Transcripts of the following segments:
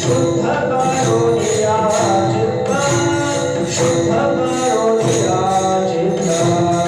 शुद्ध करून या चित्त शुद्ध करून या चित्त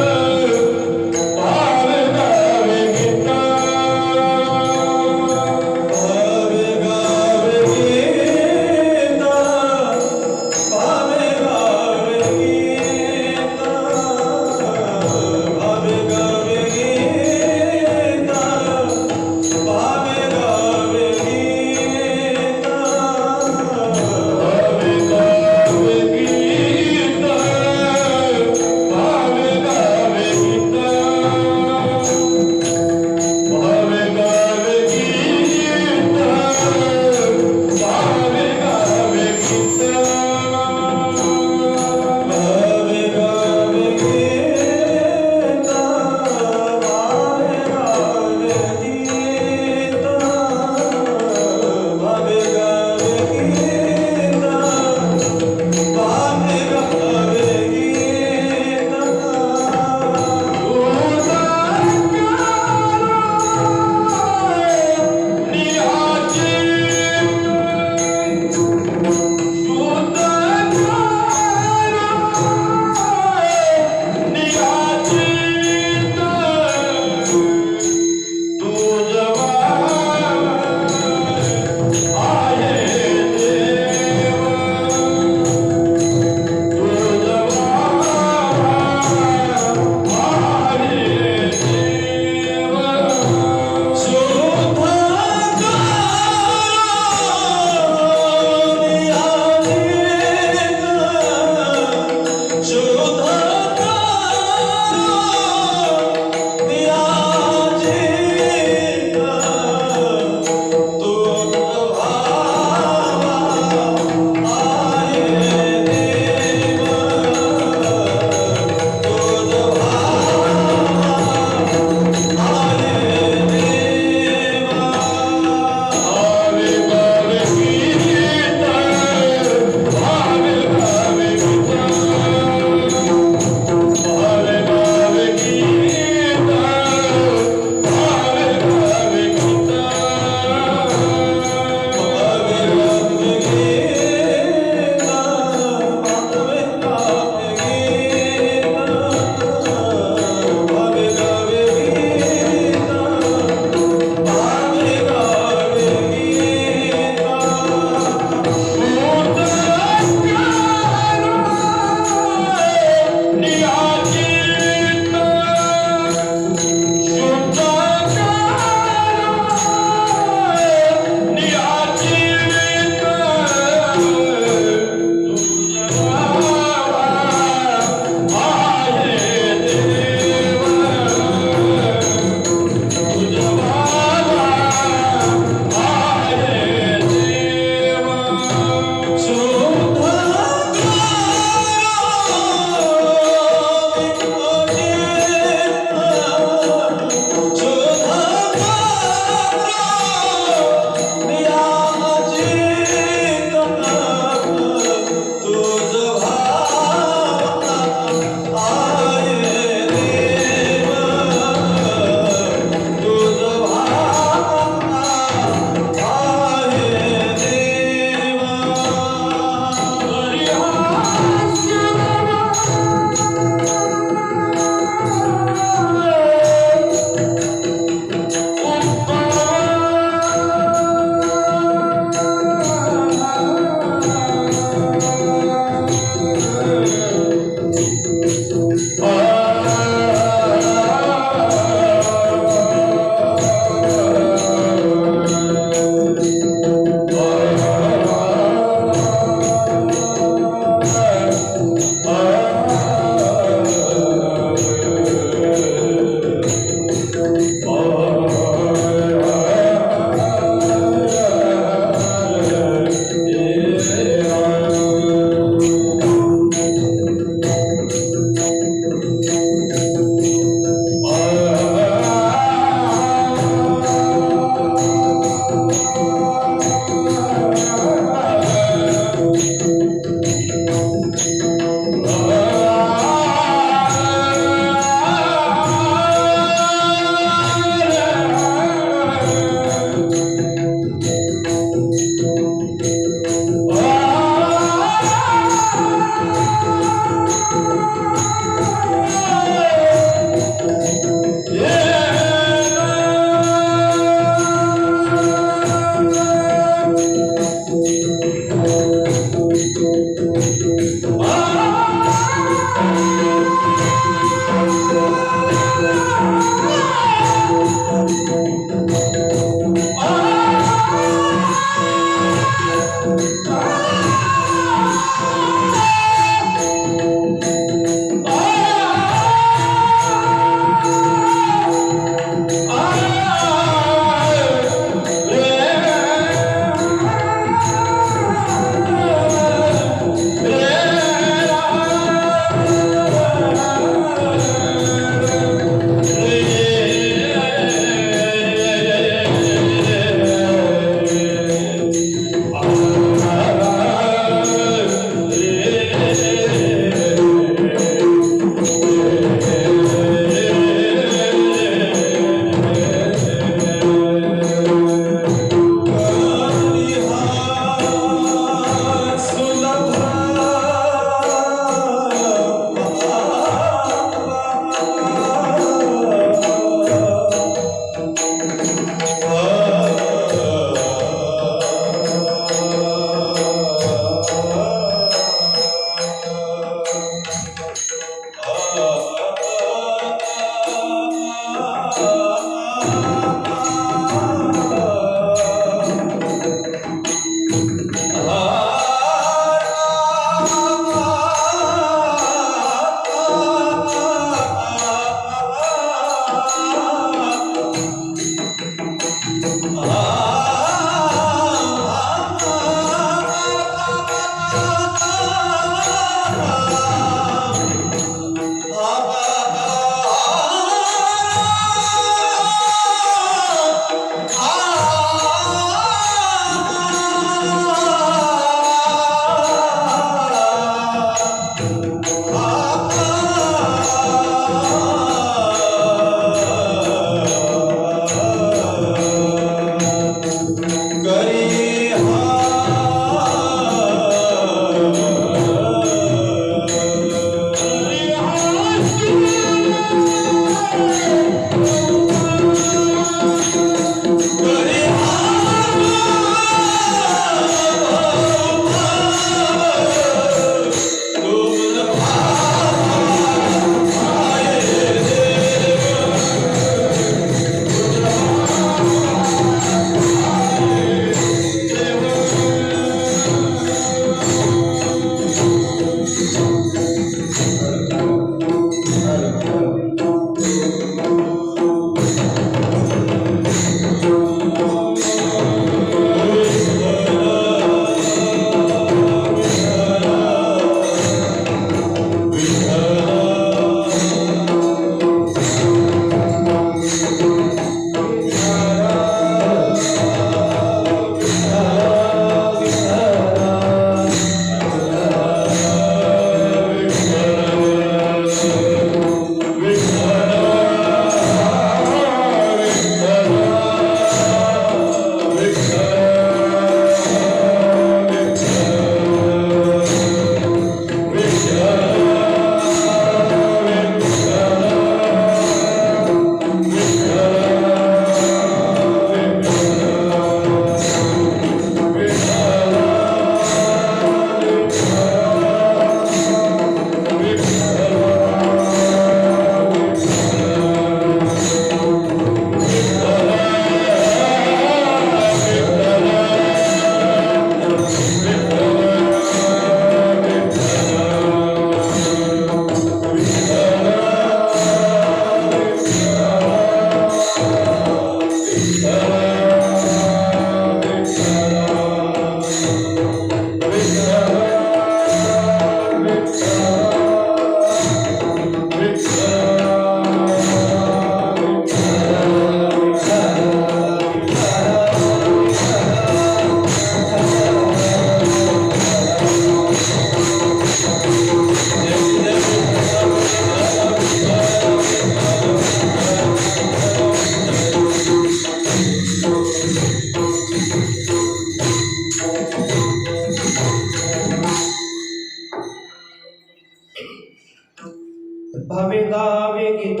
भावे गावे गीत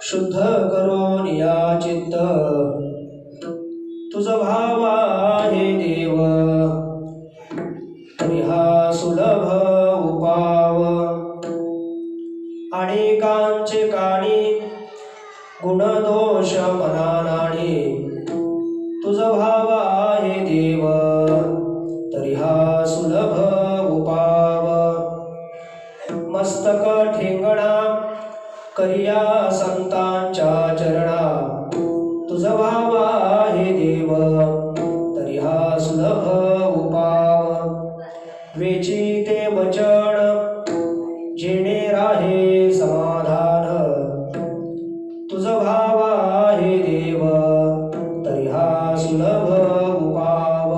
शुद्ध करून या चित्त तुझ भाव आहे देव तरी हा सुलभ उपाव अनेकांचे काणी गुण दोष मना नाणी तुझ भाव आहे देव तरी हा सुलभ उपाव मस्तक ठेंगणा करिया संतांच्या चरणा तुझ भाव आहे देव तरी हा सुलभ उपाव वेची ते वचन जेणे राहे समाधान तुझ भाव आहे देव तरी हा सुलभ उपाव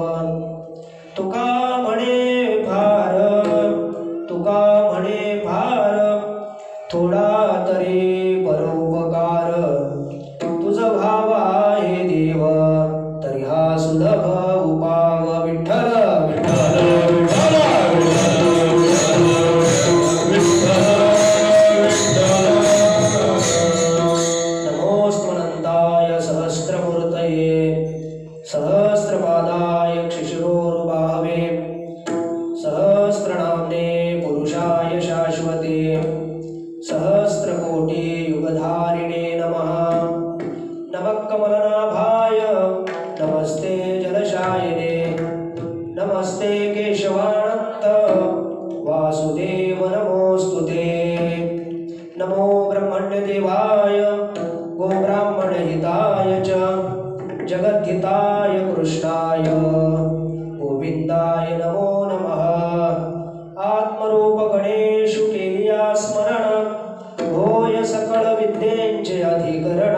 तुका म्हणे फार तुका म्हणे फार थोडा तरी परोपकार तुझ भाव आहे देव तरी हा सुलभ उपाव विठ्ठल विठ्ठल नमोस्तुनंताय सहस्रमूर्तये सहस्रपादाय शिशिरोरुबाहवे सहस्रनाम्ने पुरुषाय शाश्वते सहस्रकोटि युगधारिणे नमः नमः कमलनाभाय नमस्ते जलशायिने नमस्ते केशवानंत वासुदेव नमोस्तुते नमो ब्रह्मण्यदेवाय गोब्राह्मणहिताय च जगद्धिताय कृष्णाय गोविंदाय नमो नमः आत्मरूप गणेशु केलिया स्मरण होय सकळ विद्येंचे अधिकरण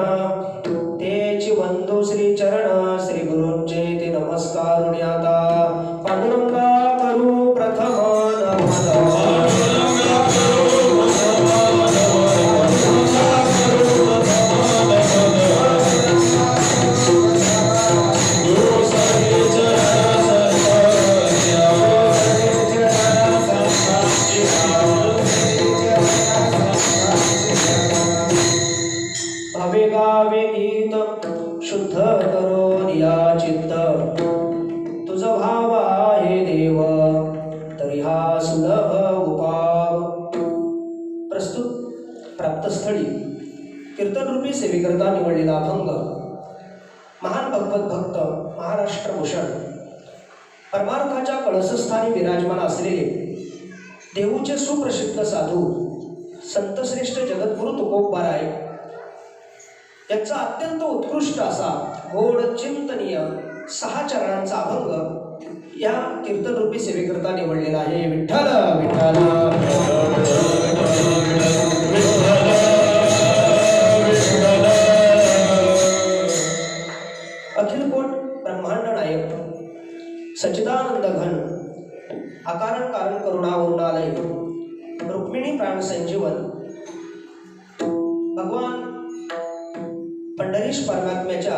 तेची वंदू श्री चरण श्री गुरूंचे ते नमस्कारुण्याता पांडुरंगा करू प्रथम भावे गावे गीत शुद्ध करून या चित्त तुझ भाव आहे देव तरी हा सुलभ उपाव प्रस्तुत प्राप्तस्थळी कीर्तनरूपी सेवेकरता निवडलेला अभंग महान भगवत भक्त महाराष्ट्रभूषण परमार्थाच्या कळसस्थानी विराजमान असलेले देहूचे सुप्रसिद्ध साधू संतश्रेष्ठ जगद्गुरु तुकोबाराय याचा अत्यंत उत्कृष्ट असा गोड चिंतनीय 6 चरणांचा अभंग या कीर्तनरूपी सेवेकरता निवडलेला आहे विठ्ठल विठ्ठल अखिलकोट ब्रह्मांड नायक सच्चिदानंद घन अकारण कारण करुणावरुणालय रुक्मिणी प्राण संजीवन भगवान पंढरीश परमात्म्याच्या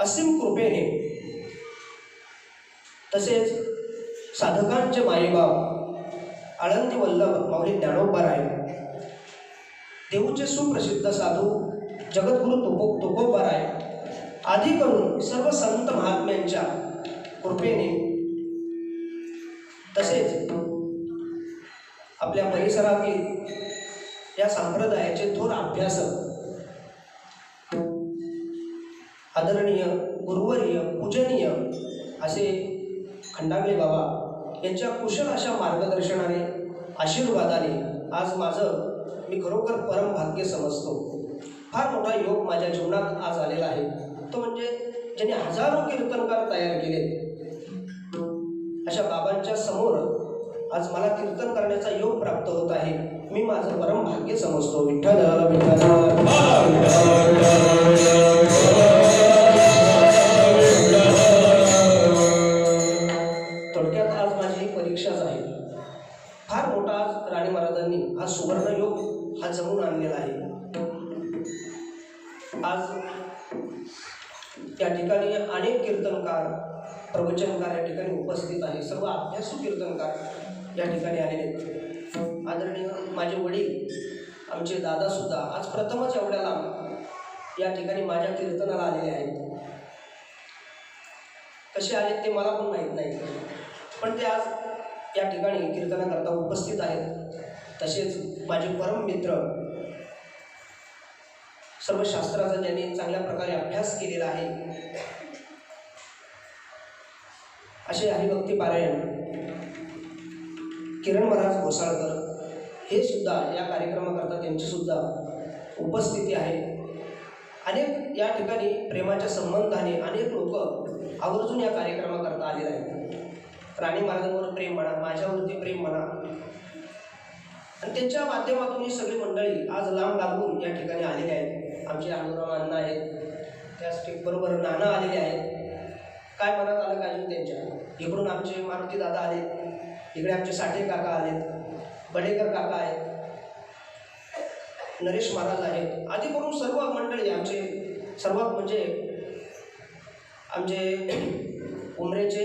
असीम कृपेने तसेच साधकांचे मायेबाप आळंदी वल्लभ माऊली ज्ञानोबाराय देऊचे सुप्रसिद्ध साधू जगद्गुरु तुकोबाराय आदी करून सर्व संत महात्म्यांच्या कृपेने तसेच आपल्या परिसरातील या संप्रदायाचे थोर अभ्यासक आदरणीय गुरुवर्य पूजनीय असे खंडागळे बाबा यांच्या कुशल अशा मार्गदर्शनाने आशीर्वादाने आज माझं मी खरोखर परम भाग्य समजतो. फार मोठा योग माझ्या जीवनात आज आलेला आहे तो म्हणजे ज्यांनी हजारो कीर्तनकार तयार केले अशा बाबांच्या समोर आज मला कीर्तन करण्याचा योग प्राप्त होत आहे. मी माझं परम भाग्य समजतो. विठ्ठल विठ्ठल थोडक्यात आज माझी परीक्षाच आहे. फार मोठा राणी महाराजांनी हा सुवर्ण योग हा जमून आणलेला आहे. आज या ठिकाणी अनेक कीर्तनकार प्रवचनकार या ठिकाणी उपस्थित आहे. सर्व अभ्यासू कीर्तनकार या ठिकाणी आलेले. आदरणीय माझे वडील आमचे दादासुद्धा आज प्रथमच एवढ्या लांब या ठिकाणी माझ्या कीर्तनाला आलेले आहेत. कसे आले ते मला पण माहीत नाही, पण ते आज या ठिकाणी कीर्तनाकरता उपस्थित आहेत. तसेच माझे परम मित्र, सर्व शास्त्राचा ज्यांनी चांगल्या प्रकारे अभ्यास केलेला आहे, असे हरिभक्ती पारायण किरण महाराज घोसाळकर हे सुद्धा या कार्यक्रमाकरता त्यांची सुद्धा उपस्थिती आहे. अनेक या ठिकाणी प्रेमाच्या संबंधाने अनेक लोक आवर्जून या कार्यक्रमाकरता आलेले आहेत. राणी महाराजांवर प्रेम म्हणा, माझ्यावरती प्रेम म्हणा, आणि त्यांच्या माध्यमातून ही सगळी मंडळी आज लांब लांबून या ठिकाणी आलेले आहेत. आमचे अनुराम अण्णा आहेत, त्याचबरोबर नाना आलेले आहेत. काय मनात आलं का अजून त्यांच्या? इकडून आमचे मारुती दादा आले, इकडे आमचे साठे काका आलेत, बडेकर काका आहेत, नरेश महाराज आहेत, आदी करून सर्व मंडळी आमचे, सर्वात म्हणजे आमचे उमरेचे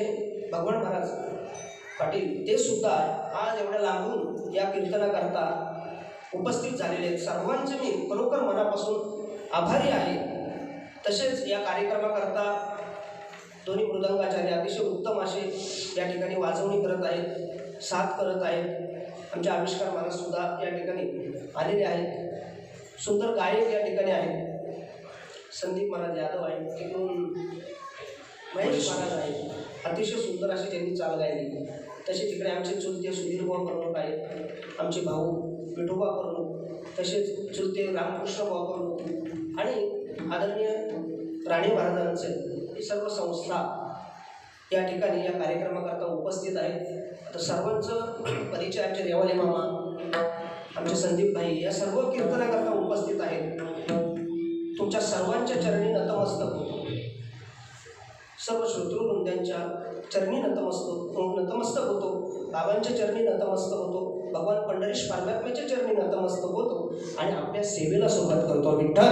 भगवान महाराज पाटील ते सुद्धा आज एवढ्या लांबून या कीर्तनाकरता उपस्थित झालेले आहेत. सर्वांचे मी खरोखर मनापासून आभारी आहे. तसेच या कार्यक्रमाकरता दोन्ही मृदंगाचार्य अतिशय उत्तम असे या ठिकाणी वाजवणी करत आहेत, साथ करत आहेत. आमचे आविष्कार महाराजसुद्धा या ठिकाणी आलेले आहेत. सुंदर गायक या ठिकाणी आहेत. संदीप महाराज यादव आहेत, तिकडून महेश महाराज आहेत, अतिशय सुंदर अशी त्यांनी चाल गायली. तसे तिकडे आमचे चुलते सुधीरभाऊ कर्णूक आहेत, आमचे भाऊ विठोबा कर्णूक, तसेच चुलते रामकृष्णभाऊ कर्णूक आणि आदरणीय राणी महाराजांचे ही सर्व संस्था या ठिकाणी या कार्यक्रमाकरता उपस्थित आहेत. आता सर्वांचं परिचय आमचे रेवाले मामा, आमचे संदीप भाई या सर्व कीर्तनाकरता उपस्थित आहेत. तुमच्या सर्वांच्या चरणी नतमस्तक होतो. सर्व श्रोतृवृंदांच्या चरणी नतमस्तक होतो. बाबांच्या चरणी नतमस्तक होतो. भगवान पंढरीश परमात्म्याच्या चरणी नतमस्तक होतो आणि आपल्या सेवेला सुरुवात करतो. विठ्ठल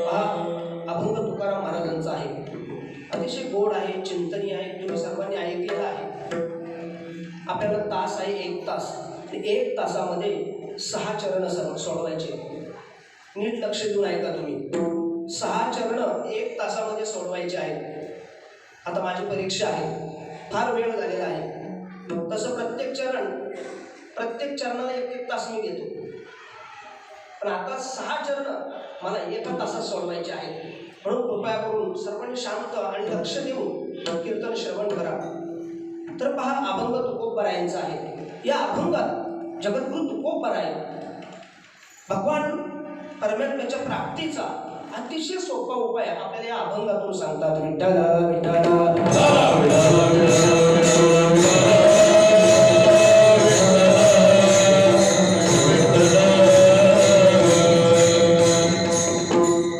हा अभंग तुकाराम महाराजांचा आहे. अतिशय गोड आहे, चिंतनीय आहे, तुम्ही सर्वांनी ऐकलेला आहे. आपल्याला तास आहे 1 तास, 1 तासामध्ये 6 चरण सोडवायचे. नीट लक्ष देऊन ऐका तुम्ही. 6 चरण 1 तासामध्ये सोडवायचे आहेत. आता माझी परीक्षा आहे, फार वेळ झालेला आहे. तसं प्रत्येक चरणाला 1-1 तास मी घेतो, पण आता 6 चरण मला 1 तासात सोडवायचे आहेत. म्हणून कृपया करून सर्वांनी शांत आणि लक्ष देऊन कीर्तन श्रवण करा. तर पहा, अभंग तुकोबरायांचा आहे. या अभंगात जगद्गुरु तुकोबराय भगवान परमात्म्याच्या प्राप्तीचा अतिशय सोपा उपाय आपल्याला या अभंगातून सांगतात. विठ्ठला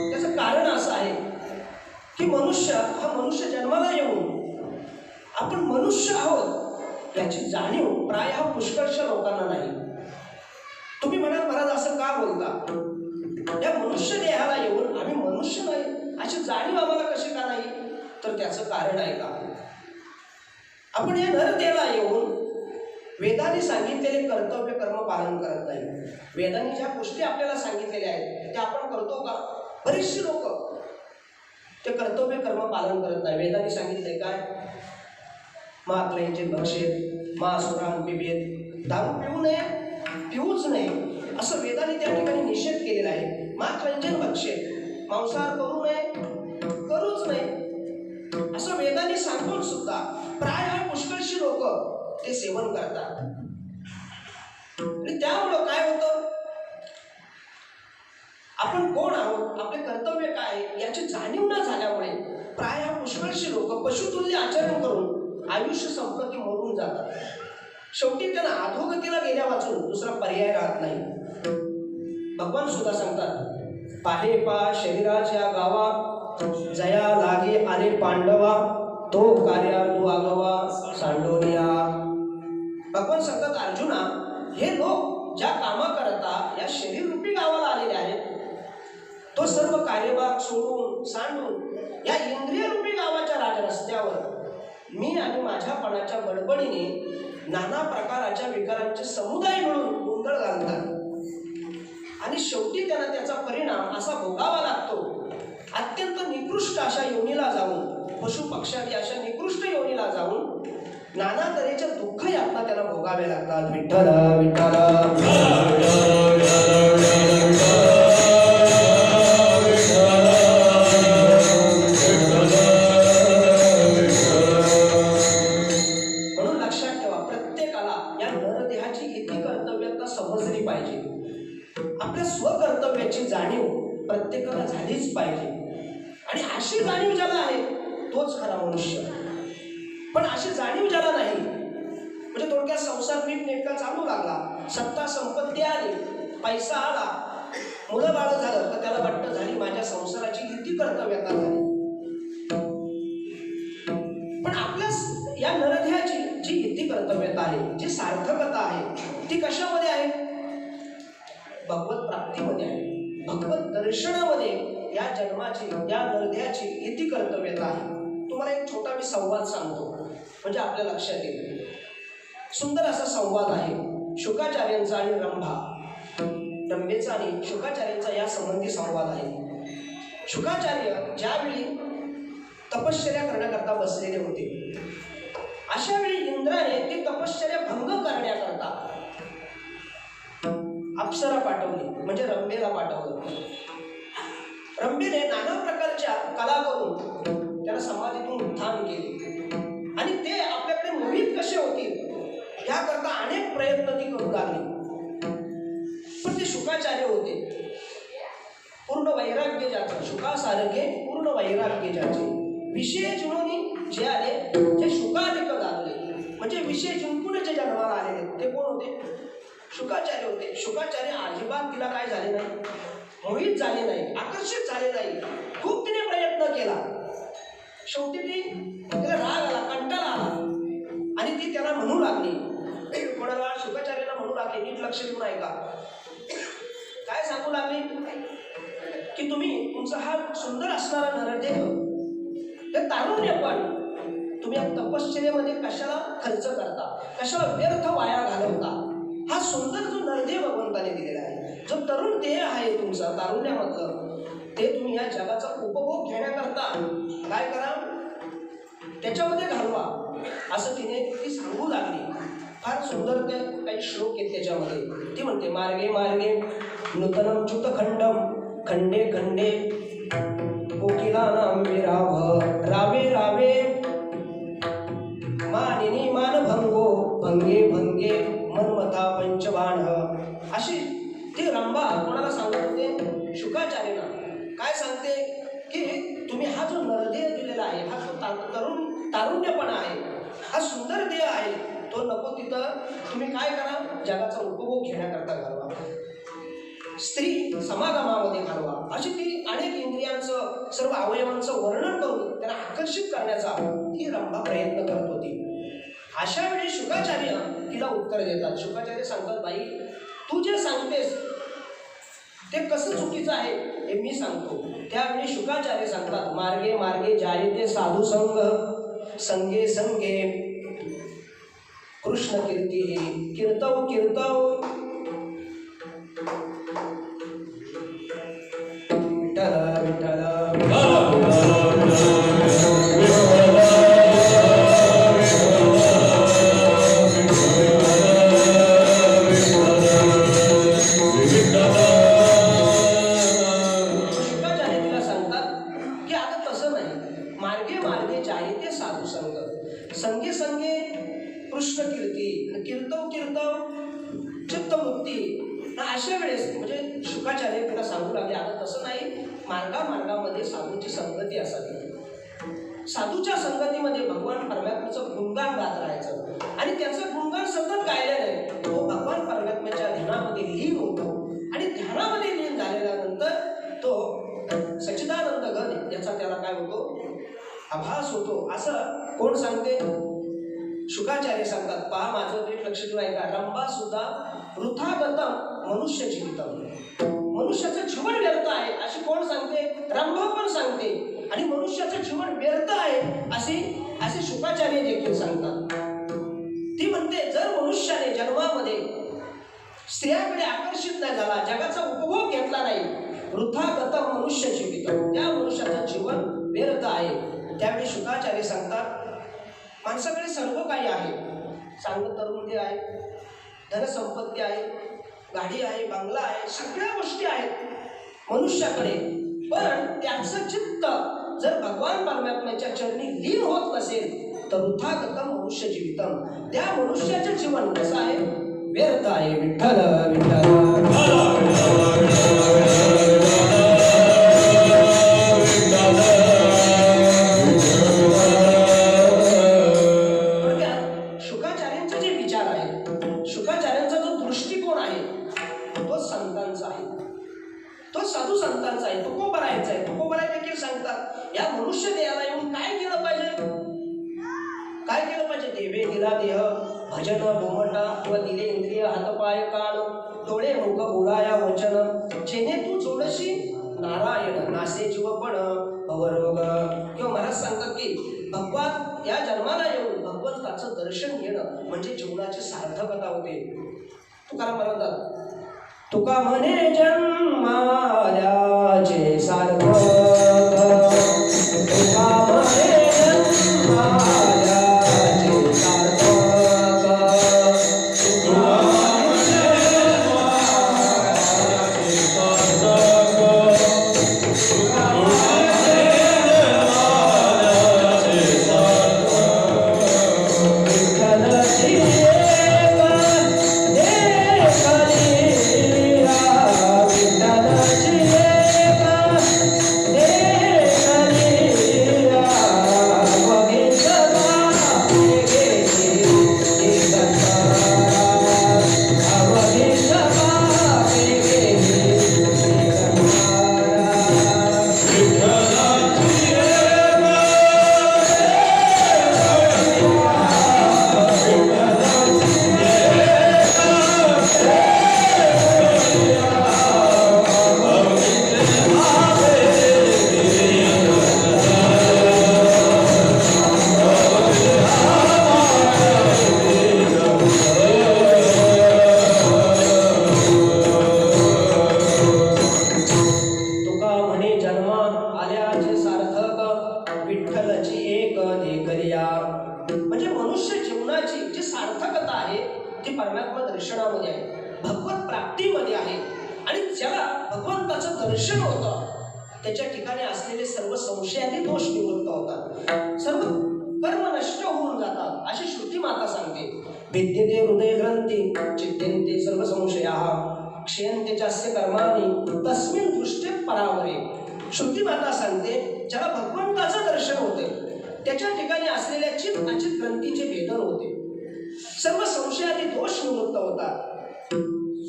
त्याचं कारण असं आहे की मनुष्य जन्माला येऊन आपण मनुष्य आहोत याची जाणीव प्राय पुष्कळशा लोकांना नाही. तुम्ही म्हणाल महाराज असं का बोलता? या मनुष्य देहाला येऊन आम्ही मनुष्य नाही अशी जाणीव आम्हाला कशी का नाही? तर त्याचं कारण आहे का, आपण या नरदेहाला येऊन वेदाने सांगितलेले कर्तव्य कर्म पालन करत नाही. वेदाने ज्या गोष्टी आपल्याला सांगितलेल्या आहेत त्या आपण करतो का? बरीचशी लोक ते कर्तव्य कर्म पालन करत नाही. वेदाने सांगितले काय? मात्रचे भक्षेत, मासुरान पिबेत, दारू पिऊ नये, पिऊच नाही असं वेदाने त्या ठिकाणी निषेध केलेला आहे. मात्रंजन भक्षेत, मांसाहार करू नये, करूच नाही असं वेदाने सांगून सुद्धा प्राय पुष्कळशी लोक ते सेवन करतात. आणि त्यामुळं काय होतं, आपण कोण आहोत, आपले कर्तव्य काय याची जाणीव न झाल्यामुळे प्राय पुष्कळशी लोक पशुतुल्य आचरण करून आयुष्य संपलं की मरून जातात. शेवटी त्यांना अधोगतीला गेल्या वाचून दुसरा पर्याय राहत नाही. भगवान सुद्धा सांगतात, पाहे पा शरीराच्या गावा, जया लागे आले पांडवा, तो कार्या तू आगवा सांडोनिया. भगवान सांगतात, अर्जुना, हे लोक ज्या कामा करता या शरीर रूपी गावाला आलेले आहेत, तो सर्व कार्यभाग सोडून सांडून या इंद्रिय रूपी गावाच्या राजरस्त्यावर मी आणि माझ्यापणाच्या बडबडीने नाना प्रकारच्या विकारांचे समुदाय मिळून गोंधळ घालतात आणि शेवटी त्यांना त्याचा परिणाम असा भोगावा लागतो. अत्यंत निकृष्ट अशा योनीला जाऊन, पशु पक्षादी अशा निकृष्ट योनीला जाऊन नाना तऱ्हेचे दुःख यातना त्याला भोगावे लागतात. विठ्ठल विठ्ठल स्वकर्तव्याची जाणीव प्रत्येकाला झालीच पाहिजे. आणि अशी जाणीव ज्याला आहे तोच खरा मनुष्य. पण अशी जाणीव ज्याला नाही, म्हणजे थोडक्यात संसार नीट नेटका चालू लागला, सत्ता संपत्ती आली, पैसा आला, मुलं बाळ झालं, तर त्याला वाटतं झाली माझ्या संसाराची इति कर्तव्यता झाली. पण आपल्या या नरध्याची जी इति कर्तव्यता आहे, जी सार्थकता आहे, ती कशामध्ये आहे? भगवत प्राप्तीमध्ये आहे, भगवत दर्शनामध्ये या जन्माची, या नरध्याची इति कर्तव्यता आहे. तुम्हाला एक छोटा मी संवाद सांगतो म्हणजे आपल्या लक्षात येईल. सुंदर असा संवाद आहे शुकाचार्यांचा आणि रंभेचा आणि शुकाचार्यांचा या संबंधी संवाद आहे. शुकाचार्य ज्यावेळी तपश्चर्या करण्याकरता बसलेले होते, अशा वेळी इंद्राने ती तपश्चर्या भंग करण्याकरता अप्सरा पाठवली, म्हणजे रंभेला पाठवलं. रंभेने नाना प्रकारच्या कला करून त्याला समाधीतून उत्थान केले आणि ते आपल्याकडे मोहित कसे होतील याकरता अनेक प्रयत्न ती करू लागली. पण ते शुकाचार्य होते, पूर्ण वैराग्य ज्याचं, शुकासारखे पूर्ण वैराग्य ज्याचे, विषय जिणून जे आले, जे शुकाधिक लागले, म्हणजे विषय जिंकून जे जन्माला आलेले ते कोण होते? शुकाचार्य होते. शुकाचार्य अजिबात तिला काय झाले नाही, मोहित झाले नाही, आकर्षित झाले नाही. खूप तिने प्रयत्न केला. शेवटी तिला राग आला, कंटाळा आला आणि ती त्याला म्हणू लागली, कोणाला? शुकाचार्याला म्हणू लागली, नीट लक्ष देऊन ऐका. काय सांगू लागली? की तुम्ही तुमचा हा सुंदर असणारा नरदेह, ते तारुण्यपण तुम्ही या तपश्चर्येमध्ये कशाला खर्च करता, कशाला व्यर्थ वाया घालवता? हा सुंदर जो नरदेह भगवंताने दिलेला आहे, जो तरुण देह आहे तुमचा तारुण्यामधलं, ते तुम्ही या जगाचा उपभोग घेण्याकरता काय करा, त्याच्यामध्ये घालवा, असं ती सांगू लागली. फार सुंदर ते काही श्लोक आहेत त्याच्यामध्ये. ती म्हणते, मार्गे मार्गे नूतनम च्युतखंडम खंडे खंडे कोकिलानां विराव रावे रावे मानिनी मानभंगो भंगे भंगे मनमथा पंचबाण. अशी ती रंभा कोणाला सांगत होते? शुकाचार्याला. काय सांगते? की तुम्ही हा जो नरदेह दिलेला आहे, हा जो तारुण्यपणा आहे, हा सुंदर देह आहे, तो नको तिथं तुम्ही काय करा, जगाचा उपभोग घेण्याकरता घालवा, स्त्री समागमामध्ये घालवा. अशी ती अनेक इंद्रियांचं, सर्व अवयवांचं वर्णन करून त्यांना आकर्षित करण्याचा ती रंभा प्रयत्न करत होती. अशा वेळी शुकाचार्य तिला उत्तर देतात. शुकाचार्य सांगतात, बाई तू जे सांगतेस ते कसं चुकीचं आहे हे मी सांगतो. त्यावेळी शुकाचार्य सांगतात, मार्गे मार्गे जायते साधू संग संगे संगे कृष्ण कीर्ती कीर्तव कीर्तव. विठ्ठल विठ्ठल संगे संगे कृष्ण कीर्ती कीर्तव कीर्तव चित्तमुक्ती. अशा वेळेस म्हणजे शुकाचार्य तिला सांगू लागले, आता तसं नाही, मार्गामार्गामध्ये साधूची संगती असावी, साधूच्या संगतीमध्ये भगवान परमात्म्याचं गुणगान गात राहायचं आणि त्याचं गुणगान सतत गायल्याने तो भगवान परमात्म्याच्या ध्यानामध्ये लीन होतो आणि ध्यानामध्ये लीन झाल्यानंतर तो सच्चिदानंद घन याचा त्याला काय होतो, आभास होतो. असं कोण सांगते? शुकाचार्य सांगतात. पहा, माझं नीट लक्ष देऊन ऐका. रंभा सुद्धा वृथागतम मनुष्य जीवितम, मनुष्याचं जीवन व्यर्थ आहे अशी कोण सांगते? व्यर्थ आहे असे शुकाचार्य देखील सांगतात. ती म्हणते जर मनुष्याने जन्मामध्ये स्त्रियाकडे आकर्षित नाही झाला, जगाचा उपभोग घेतला नाही, वृथा गतम मनुष्य जीवितम, त्या मनुष्याचं जीवन व्यर्थ आहे. त्यावेळी शुकाचार्य सांगतात माणसाकडे सर्व काही आहे, चांगलं तरुण आहे, धनसंपत्ती आहे, गाडी आहे, बंगला आहे, सगळ्या गोष्टी आहेत मनुष्याकडे, पण त्याचं चित्त जर भगवान परमात्म्याच्या चरणी लीन होत नसेल तर वृथा गतम मनुष्य जीवितम, त्या मनुष्याचे जीवन कसं आहे, व्यर्थ आहे. विठ्ठल शुकाचार्यांचे जे विचार आहे, शुकाचार्यांचा जो दृष्टिकोन आहे तो संतांचा आहे, तो साधू संतांचा आहे, तो कोबरायचा आहे. तो कोबराय देखील सांगतात या मनुष्य देहाला येऊन काय केलं पाहिजे, काय केलं पाहिजे. देवे दिला देह भजन भोमटा व दिले इंद्रिय हातपाय कान डोळे मुख बोलाया वचन, जेणे तू जोडशी नारायण नासे जीवपण भवरोग. किंवा महाराज सांगतात की भगवान या जन्माला येऊन भगवंताचं दर्शन घेणं म्हणजे जीवनाची सार्थकता होते. तुकाराम म्हणतात तुका म्हणे जन्माल्याचे सार्थक, तुका म्हणे जन्माल्याचे सार्थक, परमात्मा दर्शनामध्ये आहे, भगवत प्राप्तीमध्ये आहे. आणि ज्याला भगवंताचं दर्शन होतं त्याच्या ठिकाणी असलेले सर्व संशयादी दोष निवृत्त होतात, सर्व कर्म नष्ट होऊन जातात अशी श्रुती माता सांगते. विद्यते हृदय ग्रंथी चित्यन्ते सर्व संशयाः क्षयन्ते चास्य कर्माणि तस्मिन् दृष्टे परावरे. श्रुती माता सांगते ज्याला भगवंताचं दर्शन होते त्याच्या ठिकाणी असलेल्या चित अचित ग्रंथीचे भेदन होते, सर्व संशयादी दोष निवृत्त होतात,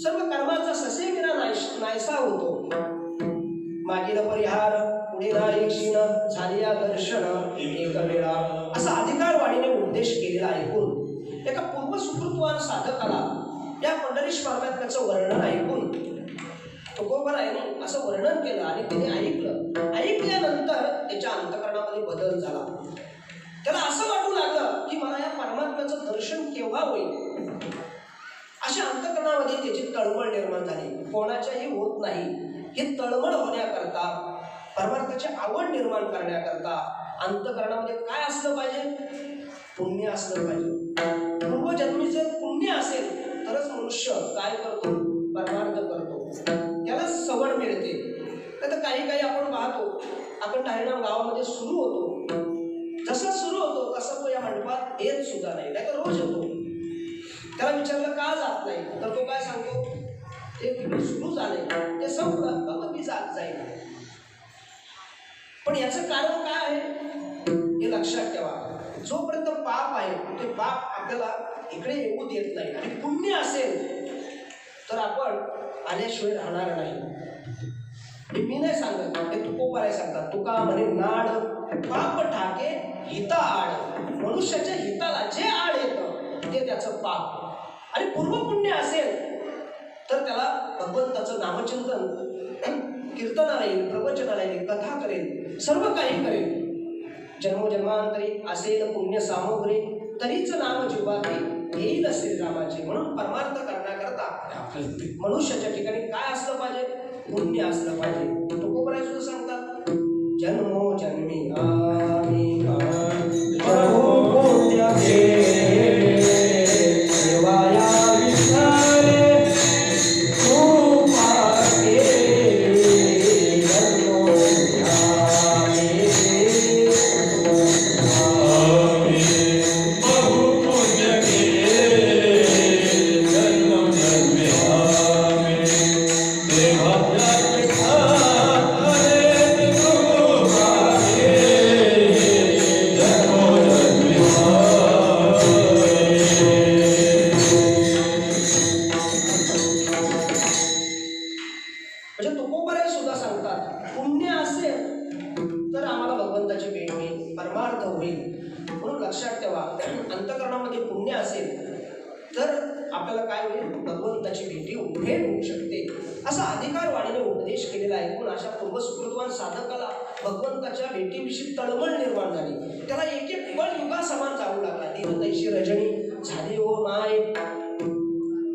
सर्व कर्माचा ससेमिरा नायसा होतो. मागील परिहार पुढे रायक्षीण झालिया दर्शन एक वेळा असा अधिकारवाणीने उपदेश केलेला ऐकून एका पूर्व सुकृतवान साधकाला या पंढरीश परमात्म्याचं वर्णन ऐकून तुकोबरायाने असं वर्णन केलं आणि त्याने ऐकलं. ऐकल्यानंतर त्याच्या अंतःकरणामध्ये बदल झाला. त्याला असं वाटू लागलं की मला या परमात्म्याचं दर्शन केव्हा होईल. अशा अंतःकरणामध्ये त्याची तळमळ निर्माण झाली. कोणाच्याही होत नाही. ही तळमळ होण्याकरता, परमार्थाची आवड निर्माण करण्याकरता अंतःकरणामध्ये काय असलं पाहिजे, पुण्य असलं पाहिजे. पूर्वजन्मीचे पुण्य असेल तरच मनुष्य काय करतो, परमार्थ करतो, त्याला सवड मिळते. तर काही आपण पाहतो, आपण हरिनाम गावामध्ये सुरू होतो, जसं सुरू होतो तसं तो या मंडपात येत सुद्धा नाही, नाही तर रोज येतो. त्याला विचारलं का जात नाही, तर तो काय सांगतो, ते सुरू झाले, ते संपलं तर मी जात जाईल. पण याचं कारण काय आहे हे लक्षात ठेवा. जोपर्यंत पाप आहे ते पाप आपल्याला इकडे येऊ देत नाही, आणि पुण्य असेल तर आपण आल्याशिवाय राहणार नाही. हे मी नाही सांगत, हे तुकोबराय सांगतात. तुका म्हणे नाड पाप ठाके हिता आड. मनुष्याच्या हिताला जे आड येतं ते त्याचं पाप. आणि पूर्वपुण्य असेल तर त्याला भगवंताचं नामचिंतन, कीर्तनाला येईल, प्रवचनाला येईल, कथा करेल, सर्व काही करेल. जन्मोजन्मांतरी असेल पुण्य सामग्री तरीच नाम जिव्हाती येईल श्रीरामाचे. म्हणून परमार्थ करण्याकरता मनुष्याच्या ठिकाणी काय असलं पाहिजे? पुण्य असलं पाहिजे. तुकोबराय सुद्धा सांगतात, जन्मोजन्मी आम्ही साधकाला भगवंताच्या भेटीविषयी तळमळ निर्माण झाली. त्याला एक एक पळ युगा समान जाऊ लागला. दिनदैशी रजनी झाली हो माय,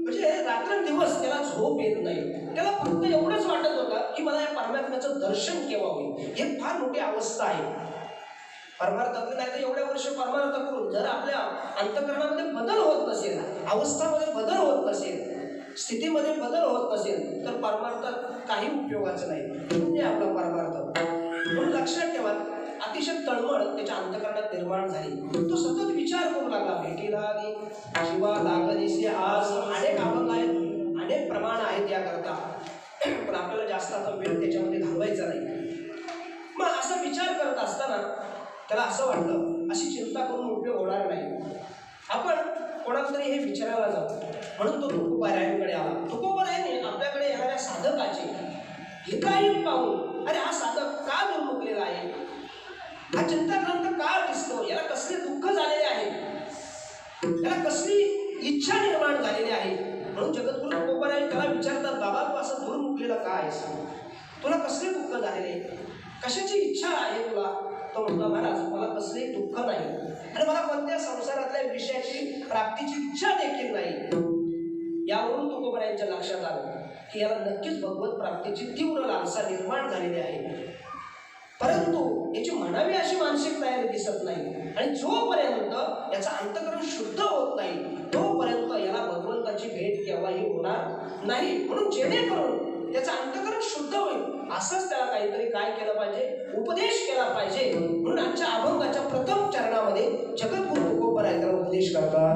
म्हणजे रात्रंदिवस त्याला झोप येत नाही. त्याला फक्त एवढंच वाटत होतं की मला या परमात्म्याचं दर्शन केव्हा होईल. हे फार मोठी अवस्था आहे परमार्थातली. नाही तर एवढ्या वर्ष परमार्थ करून जर आपल्या अंतःकरणामध्ये बदल होत नसेल, अवस्थामध्ये बदल होत नसेल, स्थितीमध्ये बदल होत नसेल तर परमार्थात काही उपयोगाचं नाही. म्हणजे आपला परमार्थ. म्हणून लक्षात ठेवा, अतिशय तळमळ त्याच्या अंतःकरणात निर्माण झाली. तो सतत विचार करू लागला, भेटी लागली शिवा लागलीशी आज. अनेक अभंग आहेत, अनेक प्रमाण आहेत याकरता, पण आपल्याला जास्त आता वेळ त्याच्यामध्ये घालवायचा नाही. मग असा विचार करत असताना त्याला असं वाटलं, अशी चिंता करून उपयोग होणार नाही, आपण कोणाला तरी हे विचारायला जाऊ. म्हणून तो तुकोबारायांकडे आला. तुकोबारायाने आपल्याकडे येणाऱ्या साधकाचे हिताहित पाहून, अरे हा साधक का दुर्मुखलेला आहे, हा चिंताक्रांत का दिसतो, याला कसले दुःख झालेले आहे, याला कसली इच्छा निर्माण झालेली आहे. म्हणून जगद्गुरु तुकोबाराय त्याला विचारतात, बाबा तू असं दुर्मुखलेला का आहेस, तुला कसले दुःख झालेले, कशाची इच्छा आहे तुला. तो म्हणतो, महाराज मला कसले दुःख नाही आणि मला कोणत्या संसारातल्या विषयाची प्राप्तीची इच्छा देखील नाही. यावरून तुकोबारायांच्या लक्षात आलं की याला नक्कीच भगवत प्राप्तीची तीव्र लालसा निर्माण झालेली आहे, परंतु याची म्हणावी अशी मानसिक तयारी दिसत नाही. आणि जोपर्यंत याचं अंतःकरण शुद्ध होत नाही तोपर्यंत याला भगवंताची भेट केव्हाही होणार नाही. म्हणून जेणेकरून त्याचं अंतःकरण शुद्ध होईल असंच त्याला काहीतरी काय केलं पाहिजे, उपदेश केला पाहिजे. म्हणून आजच्या अभंगाच्या प्रथम चरणामध्ये जगद्गुरु तुकोबाराय त्याला उपदेश करतात.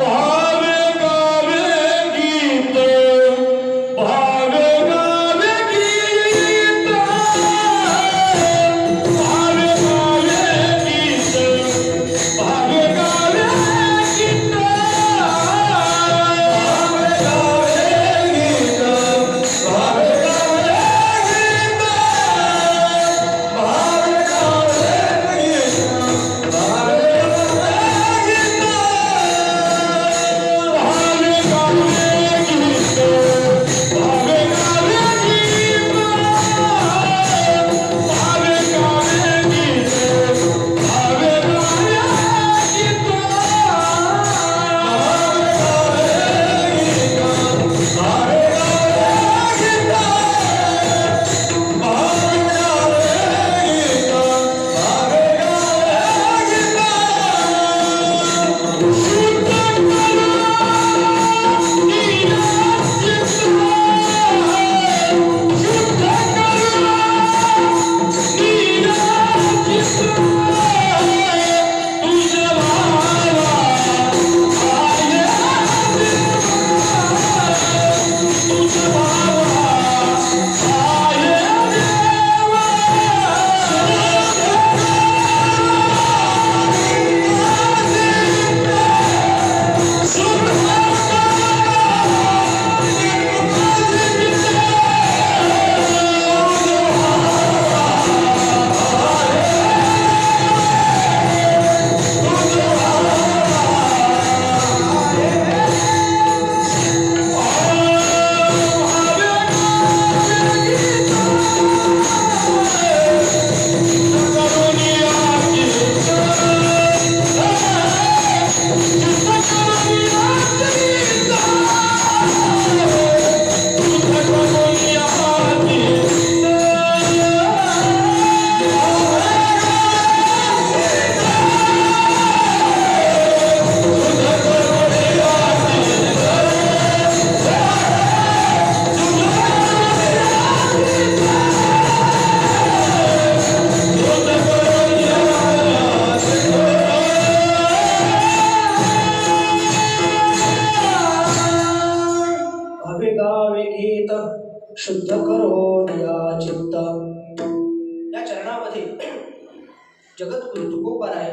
शास्त्रामध्ये जगद्गुरु तुकोबाराय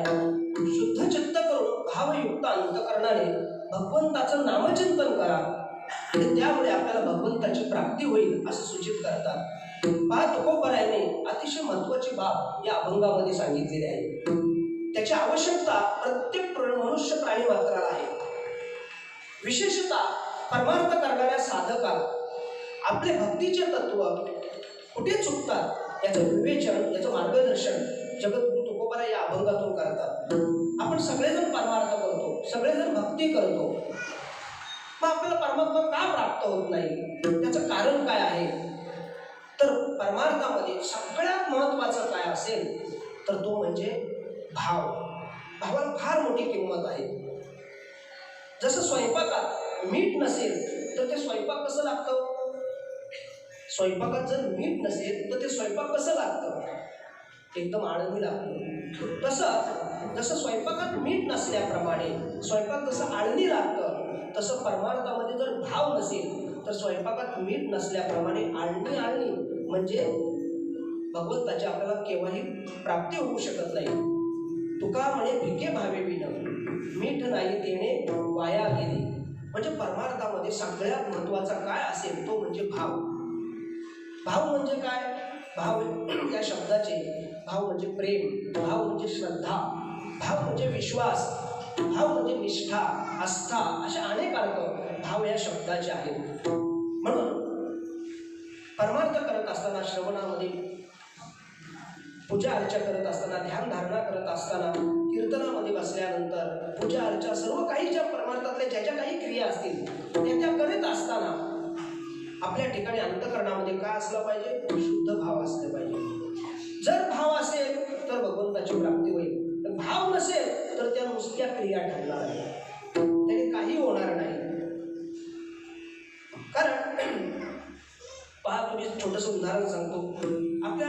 शुद्ध चित्त करून भावयुक्त अंतकरणाने भगवंताचं नामचिंतन करा आणि त्यामुळे आपल्याला भगवंताची प्राप्ती होईल असं सूचित करतात। पहा, तुकोबारायने अतिशय महत्वाची बाब या अभंगामध्ये सांगितलेली आहे। त्याची आवश्यकता प्रत्येक मनुष्य प्राणी मात्राला आहे। विशेषतः परमार्थ करणाऱ्या साधकाला आपले भक्तीचे तत्व कुठे चुकतात याचं विवेचन, याचं मार्गदर्शन जगद्गुरु तुकोबाराय या अभंगातून करतात। आपण सगळेजण परमार्थ करतो, सगळेजण भक्ती करतो, मग आपल्याला परमात्मा का प्राप्त होत नाही? त्याचं कारण काय आहे? तर परमार्थामध्ये सगळ्यात महत्वाचं काय असेल तर तो म्हणजे भाव। भावाला फार मोठी किंमत आहे। जसं स्वयंपाकात मीठ नसेल तर ते स्वयंपाक कसं लागतं? स्वयंपाकात जर मीठ नसेल तर ते स्वयंपाक कसं लागतं? एकदम आळणी लागतं। जसं स्वयंपाकात मीठ नसल्याप्रमाणे स्वयंपाक जसं आळणी लागतं, तसं परमार्थामध्ये जर भाव नसेल तर स्वयंपाकात मीठ नसल्याप्रमाणे आळणी म्हणजे भगवंताची आपल्याला केव्हाही प्राप्ती होऊ शकत नाही। तुका म्हणे भिके भावे विन, मीठ नाही देणे वाया गेले। म्हणजे परमार्थामध्ये सगळ्यात महत्वाचा काय असेल तो म्हणजे भाव। भाव म्हणजे काय? भाव या शब्दाचे भाव म्हणजे प्रेम, भाव म्हणजे श्रद्धा, भाव म्हणजे विश्वास, भाव म्हणजे निष्ठा, आस्था, अशा अनेक अर्थ भाव या शब्दाचे आहेत। म्हणून परमार्थ करत असताना, श्रवणामध्ये पूजा अर्चा करत असताना, ध्यान धारणा करत असताना, कीर्तनामध्ये बसल्यानंतर, पूजा अर्चा सर्व काही ज्या परमार्थातल्या ज्या काही क्रिया असतील त्या करत असताना आपल्या ठिकाणी अंतःकरणामध्ये काय असलं पाहिजे? शुद्ध भाव असले पाहिजे। जर भाव असेल तर भगवंताची प्राप्ती होईल, तर भाव नसेल तर त्या नुसत्या क्रिया ठरणार आहे, त्याने काही होणार नाही। कारण पहा, तुम्ही छोटंसं उदाहरण सांगतो। आपल्या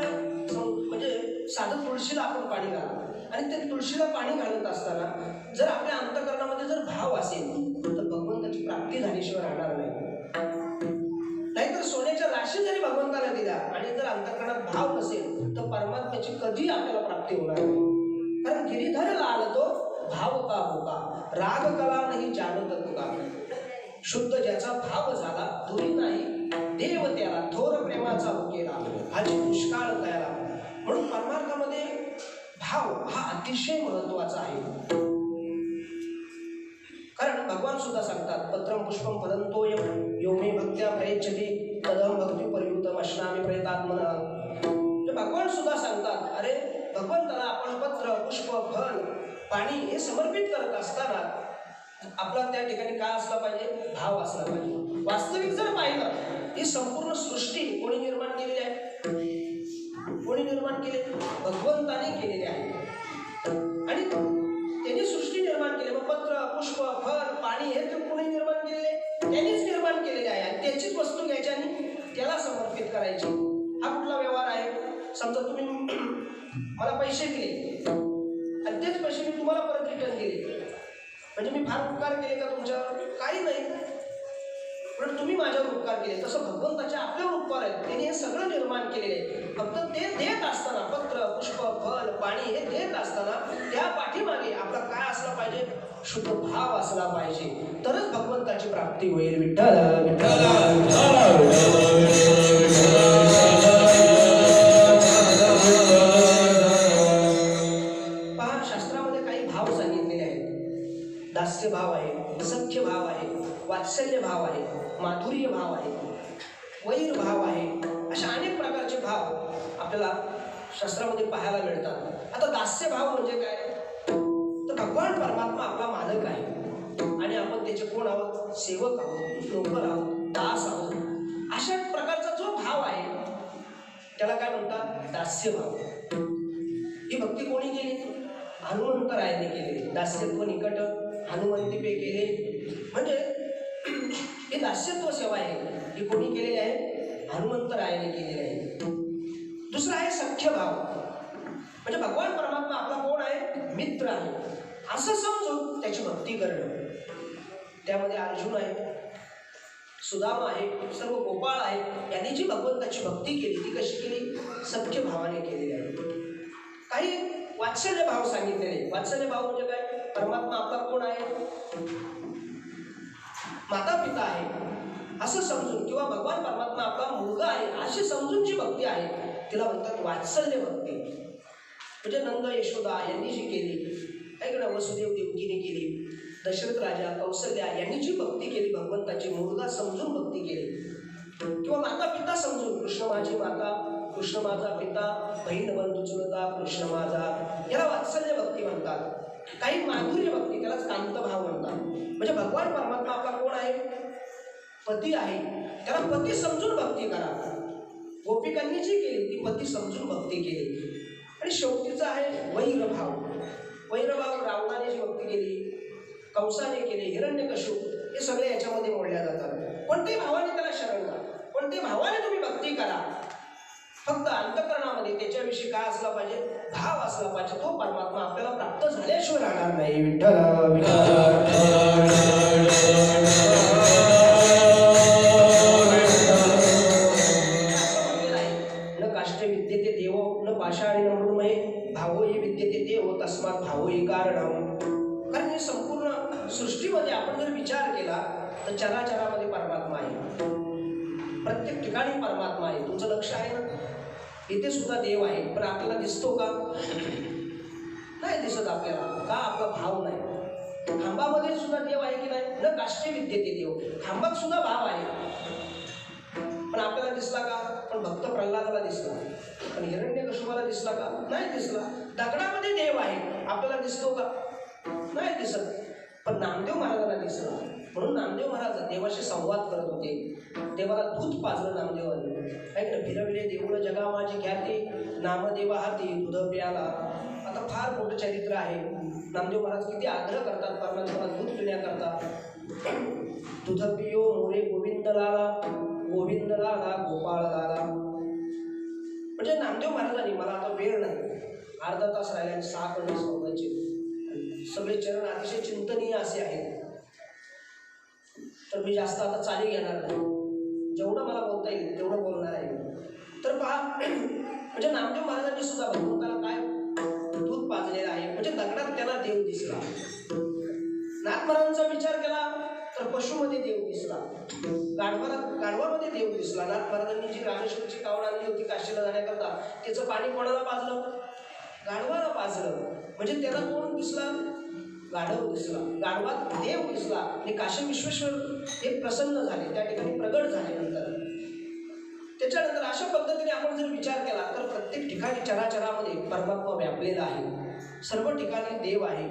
म्हणजे साधं तुळशीला आपण पाणी घालतो आणि त्या तुळशीला पाणी घालत असताना जर आपल्या अंतःकरणामध्ये जर भाव असेल तर भगवंताची प्राप्ती झाल्याशिवाय राहणार नाही। नाहीतर सोन्याच्या राशी जरी भगवंताला दिल्या आणि जर अंतःकरणात भाव नसेल तर परमात्म्याची कधी आपल्याला प्राप्ती होणार नाही। कारण गिरीधर लाल तो भाव का होता, राग कला नाही जानत तुका। शुद्ध ज्याचा भाव झाला दुरी नाही, देव त्याला थोर प्रेमाचा उकेला, हाची दुष्काळ तयाला। म्हणून परमार्थामध्ये भाव हा अतिशय महत्वाचा आहे। कारण भगवान सुद्धा सांगतात, पत्रम पुष्पम फलंतोयम यो मे भक्त्या प्रयच्छते तदहं भक्ती परियुतम अश्नामी प्रयतात्मना। भगवान सुद्धा सांगतात, अरे भगवंताला आपण पत्र, पुष्प, फल, पाणी हे समर्पित करत असताना आपला त्या ठिकाणी काय असला पाहिजे? भाव असला पाहिजे। वास्तविक जर पाहिलं, ही संपूर्ण सृष्टी कोणी निर्माण केलेली आहे? कोणी निर्माण केले? भगवंताने केलेली आहे। आणि त्यांनी सृष्टी निर्माण केली, मग पत्र, पुष्प, फल, पाणी हे तर कोणी निर्माण केलेले? त्यांनीच निर्माण केलेले आहे। आणि त्याचीच वस्तू घ्यायची आणि त्याला समर्पित करायची। हा कुठला व्यवहार आहे? समजा तुम्ही मला पैसे दिले आणि तेच पैसे मी तुम्हाला परत रिटर्न दिले, म्हणजे मी फार उपकार केले का तुमच्यावर? काही नाही, पण तुम्ही माझ्यावर उपकार केले। तसं भगवंताचे आपल्यावर उपकार आहेत, त्यांनी हे सगळं निर्माण केलेले आहे। फक्त ते देत असताना, पत्र, पुष्प, फल, पाणी हे देत असताना त्या पाठीमागे आपला काय असला पाहिजे? शुद्ध भाव असला पाहिजे, तरच भगवंताची प्राप्ती होईल। विठ्ठल विठ्ठल पहा, शास्त्रामध्ये काही भाव सांगितलेले आहेत। दास्य भाव आहे, सख्य भाव आहे, वात्सल्य भाव आहे, माधुर्य भाव आहे, वैर भाव आहे, अशा अनेक प्रकारचे भाव आपल्याला शास्त्रामध्ये पाहायला मिळतात। आता दास्य भाव म्हणजे काय? तर भगवान परमात्मा आपला मालक आहे आणि आपण त्याचे कोण आहोत? सेवक आहोत, नोकर आहोत, दास आहोत। अशा प्रकारचा जो भाव आहे त्याला काय म्हणतात? दास्य भाव। ही भक्ती कोणी केली? हनुमंतरायाने केलेली। दास्यत्व निकट हनुमंतीपे केले, म्हणजे ही दास्यत्व सेवा आहे, ही कोणी केलेली आहे? हनुमंतरायाने केलेली आहे। दुसरा आहे सख्य भाव, म्हणजे भगवान परमात्मा आपला कोण आहे? मित्र आहे, असं समजून त्याची भक्ती करणं। त्यामध्ये अर्जुन आहे, सुदामा आहे, सर्व गोपाळ आहे, यांनी जी भगवंताची भक्ती केली ती कशी केली? सख्य भावाने केलेली आहे। वात्सल्य भाव सांगितलेले. वात्सल्य भाव म्हणजे काय? परमात्मा आपला कोण आहे? माता पिता आहे असं समजून, किंवा भगवान परमात्मा आपला मुलगा आहे अशी समजून जी भक्ती आहे तिला म्हणतात वात्सल्य भक्ती. म्हणजे नंद यशोदा यांनी जी केली, ऐकणं, वसुदेव देवकीने केली, दशरथ राजा कौसल्या यांनी जी भक्ती केली, भगवंताची मुलगा समजून भक्ती केली, किंवा माता पिता समजून, कृष्ण माझी माता, कृष्ण माझा पिता, बहीण बंधू चुलता कृष्ण माझा, याला वात्सल्य भक्ती म्हणतात. काही माधुर्य भक्ती, त्यालाच कांतभाव म्हणतात. म्हणजे भगवान परमात्मा आपला कोण आहे? पती आहे, त्याला पती समजून भक्ती करा. गोपिकांनी जी केली ती पती समजून भक्ती केली. आणि शेवटीचा आहे वैरभाव. वैरभाव रावणाने जी भक्ती केली, कंसाने केली, हिरण्यकश्यप, हे सगळे याच्यामध्ये मोडल्या जातात. कोणत्याही भावाने त्याला शरण जा, कोणत्याही भावाने तुम्ही भक्ती करा, फक्त अंतःकरणामध्ये त्याच्याविषयी काय असला पाहिजे? भाव असला पाहिजे. तो परमात्मा आपल्याला प्राप्त झाल्याशिवाय राहणार नाही. न काष्टे विद्यते देवो न पाषाणी न मृण्मये भावो हि विद्यते देवो तस्मात् भावो हि कारणम. कारण हे संपूर्ण सृष्टीमध्ये आपण जर विचार केला तर चराचरामध्ये परमात्मा आहे, प्रत्येक ठिकाणी परमात्मा आहे. तुमचं लक्ष आहे ना? इथे सुद्धा देव आहे, पण आपल्याला दिसतो का? नाही दिसत आपल्याला. का? आपला भाव नाही. खांबामध्ये सुद्धा देव आहे की नाही? न काष्टे विद्यते देव, खांबात सुद्धा भाव आहे, पण आपल्याला दिसला का? पण भक्त प्रल्हादाला दिसला, पण हिरण्यकश्यपाला दिसला का? नाही दिसला. दगडामध्ये देव आहे, आपल्याला दिसतो का? नाही दिसत. पण नामदेव महाराजांना दिसला, म्हणून नामदेव महाराज देवाशी संवाद करत होते. देवाला दूध पाजलं नामदेवाने. ऐक, फिरविले देऊळ जगा माझी ख्याती, नामदेवा हाती दूध प्याला. आता फार मोठं चरित्र आहे. नामदेव महाराज किती आग्रह करतात परमात्म्याला दूध पिण्याकरता. दूध पियो मोरे गोविंद लाला, गोविंद लाला गोपाळ लाला. म्हणजे नामदेव महाराजांनी, मला आता वेळ नाही, अर्धा तास राहिला, 6 कढे सोडायचे, सगळे चरण अतिशय चिंतनीय असे आहेत, तर मी जास्त आता चाली घेणार नाही. जेवढं मला बोलता येईल तेवढं बोलणार आहे. तर पहा, म्हणजे नामदेव महाराजांनी सुद्धा भगवंताला काय दूध पाजलेलं आहे. म्हणजे दगडात त्याला देव दिसला. नाथ महाराजांचा विचार केला तर पशुमध्ये देव दिसला, गाढवामध्ये देव दिसला. नाथ महाराजांनी जी रामेश्वरची कावड आणली होती काशीला जाण्याकरता, त्याचं पाणी कोणाला पाजलं? गाढवाला पाजलं. म्हणजे त्याला कोण दिसला? गाढव दिसला, गाढवात देव दिसला. आणि काशी विश्वेश्वर हे प्रसन्न झाले, त्या ठिकाणी प्रगट झाले. नंतर त्याच्यानंतर अशा पद्धतीने आपण जर विचार केला तर प्रत्येक ठिकाणी चराचरामध्ये परमात्मा व्यापलेला आहे, सर्व ठिकाणी देव आहे.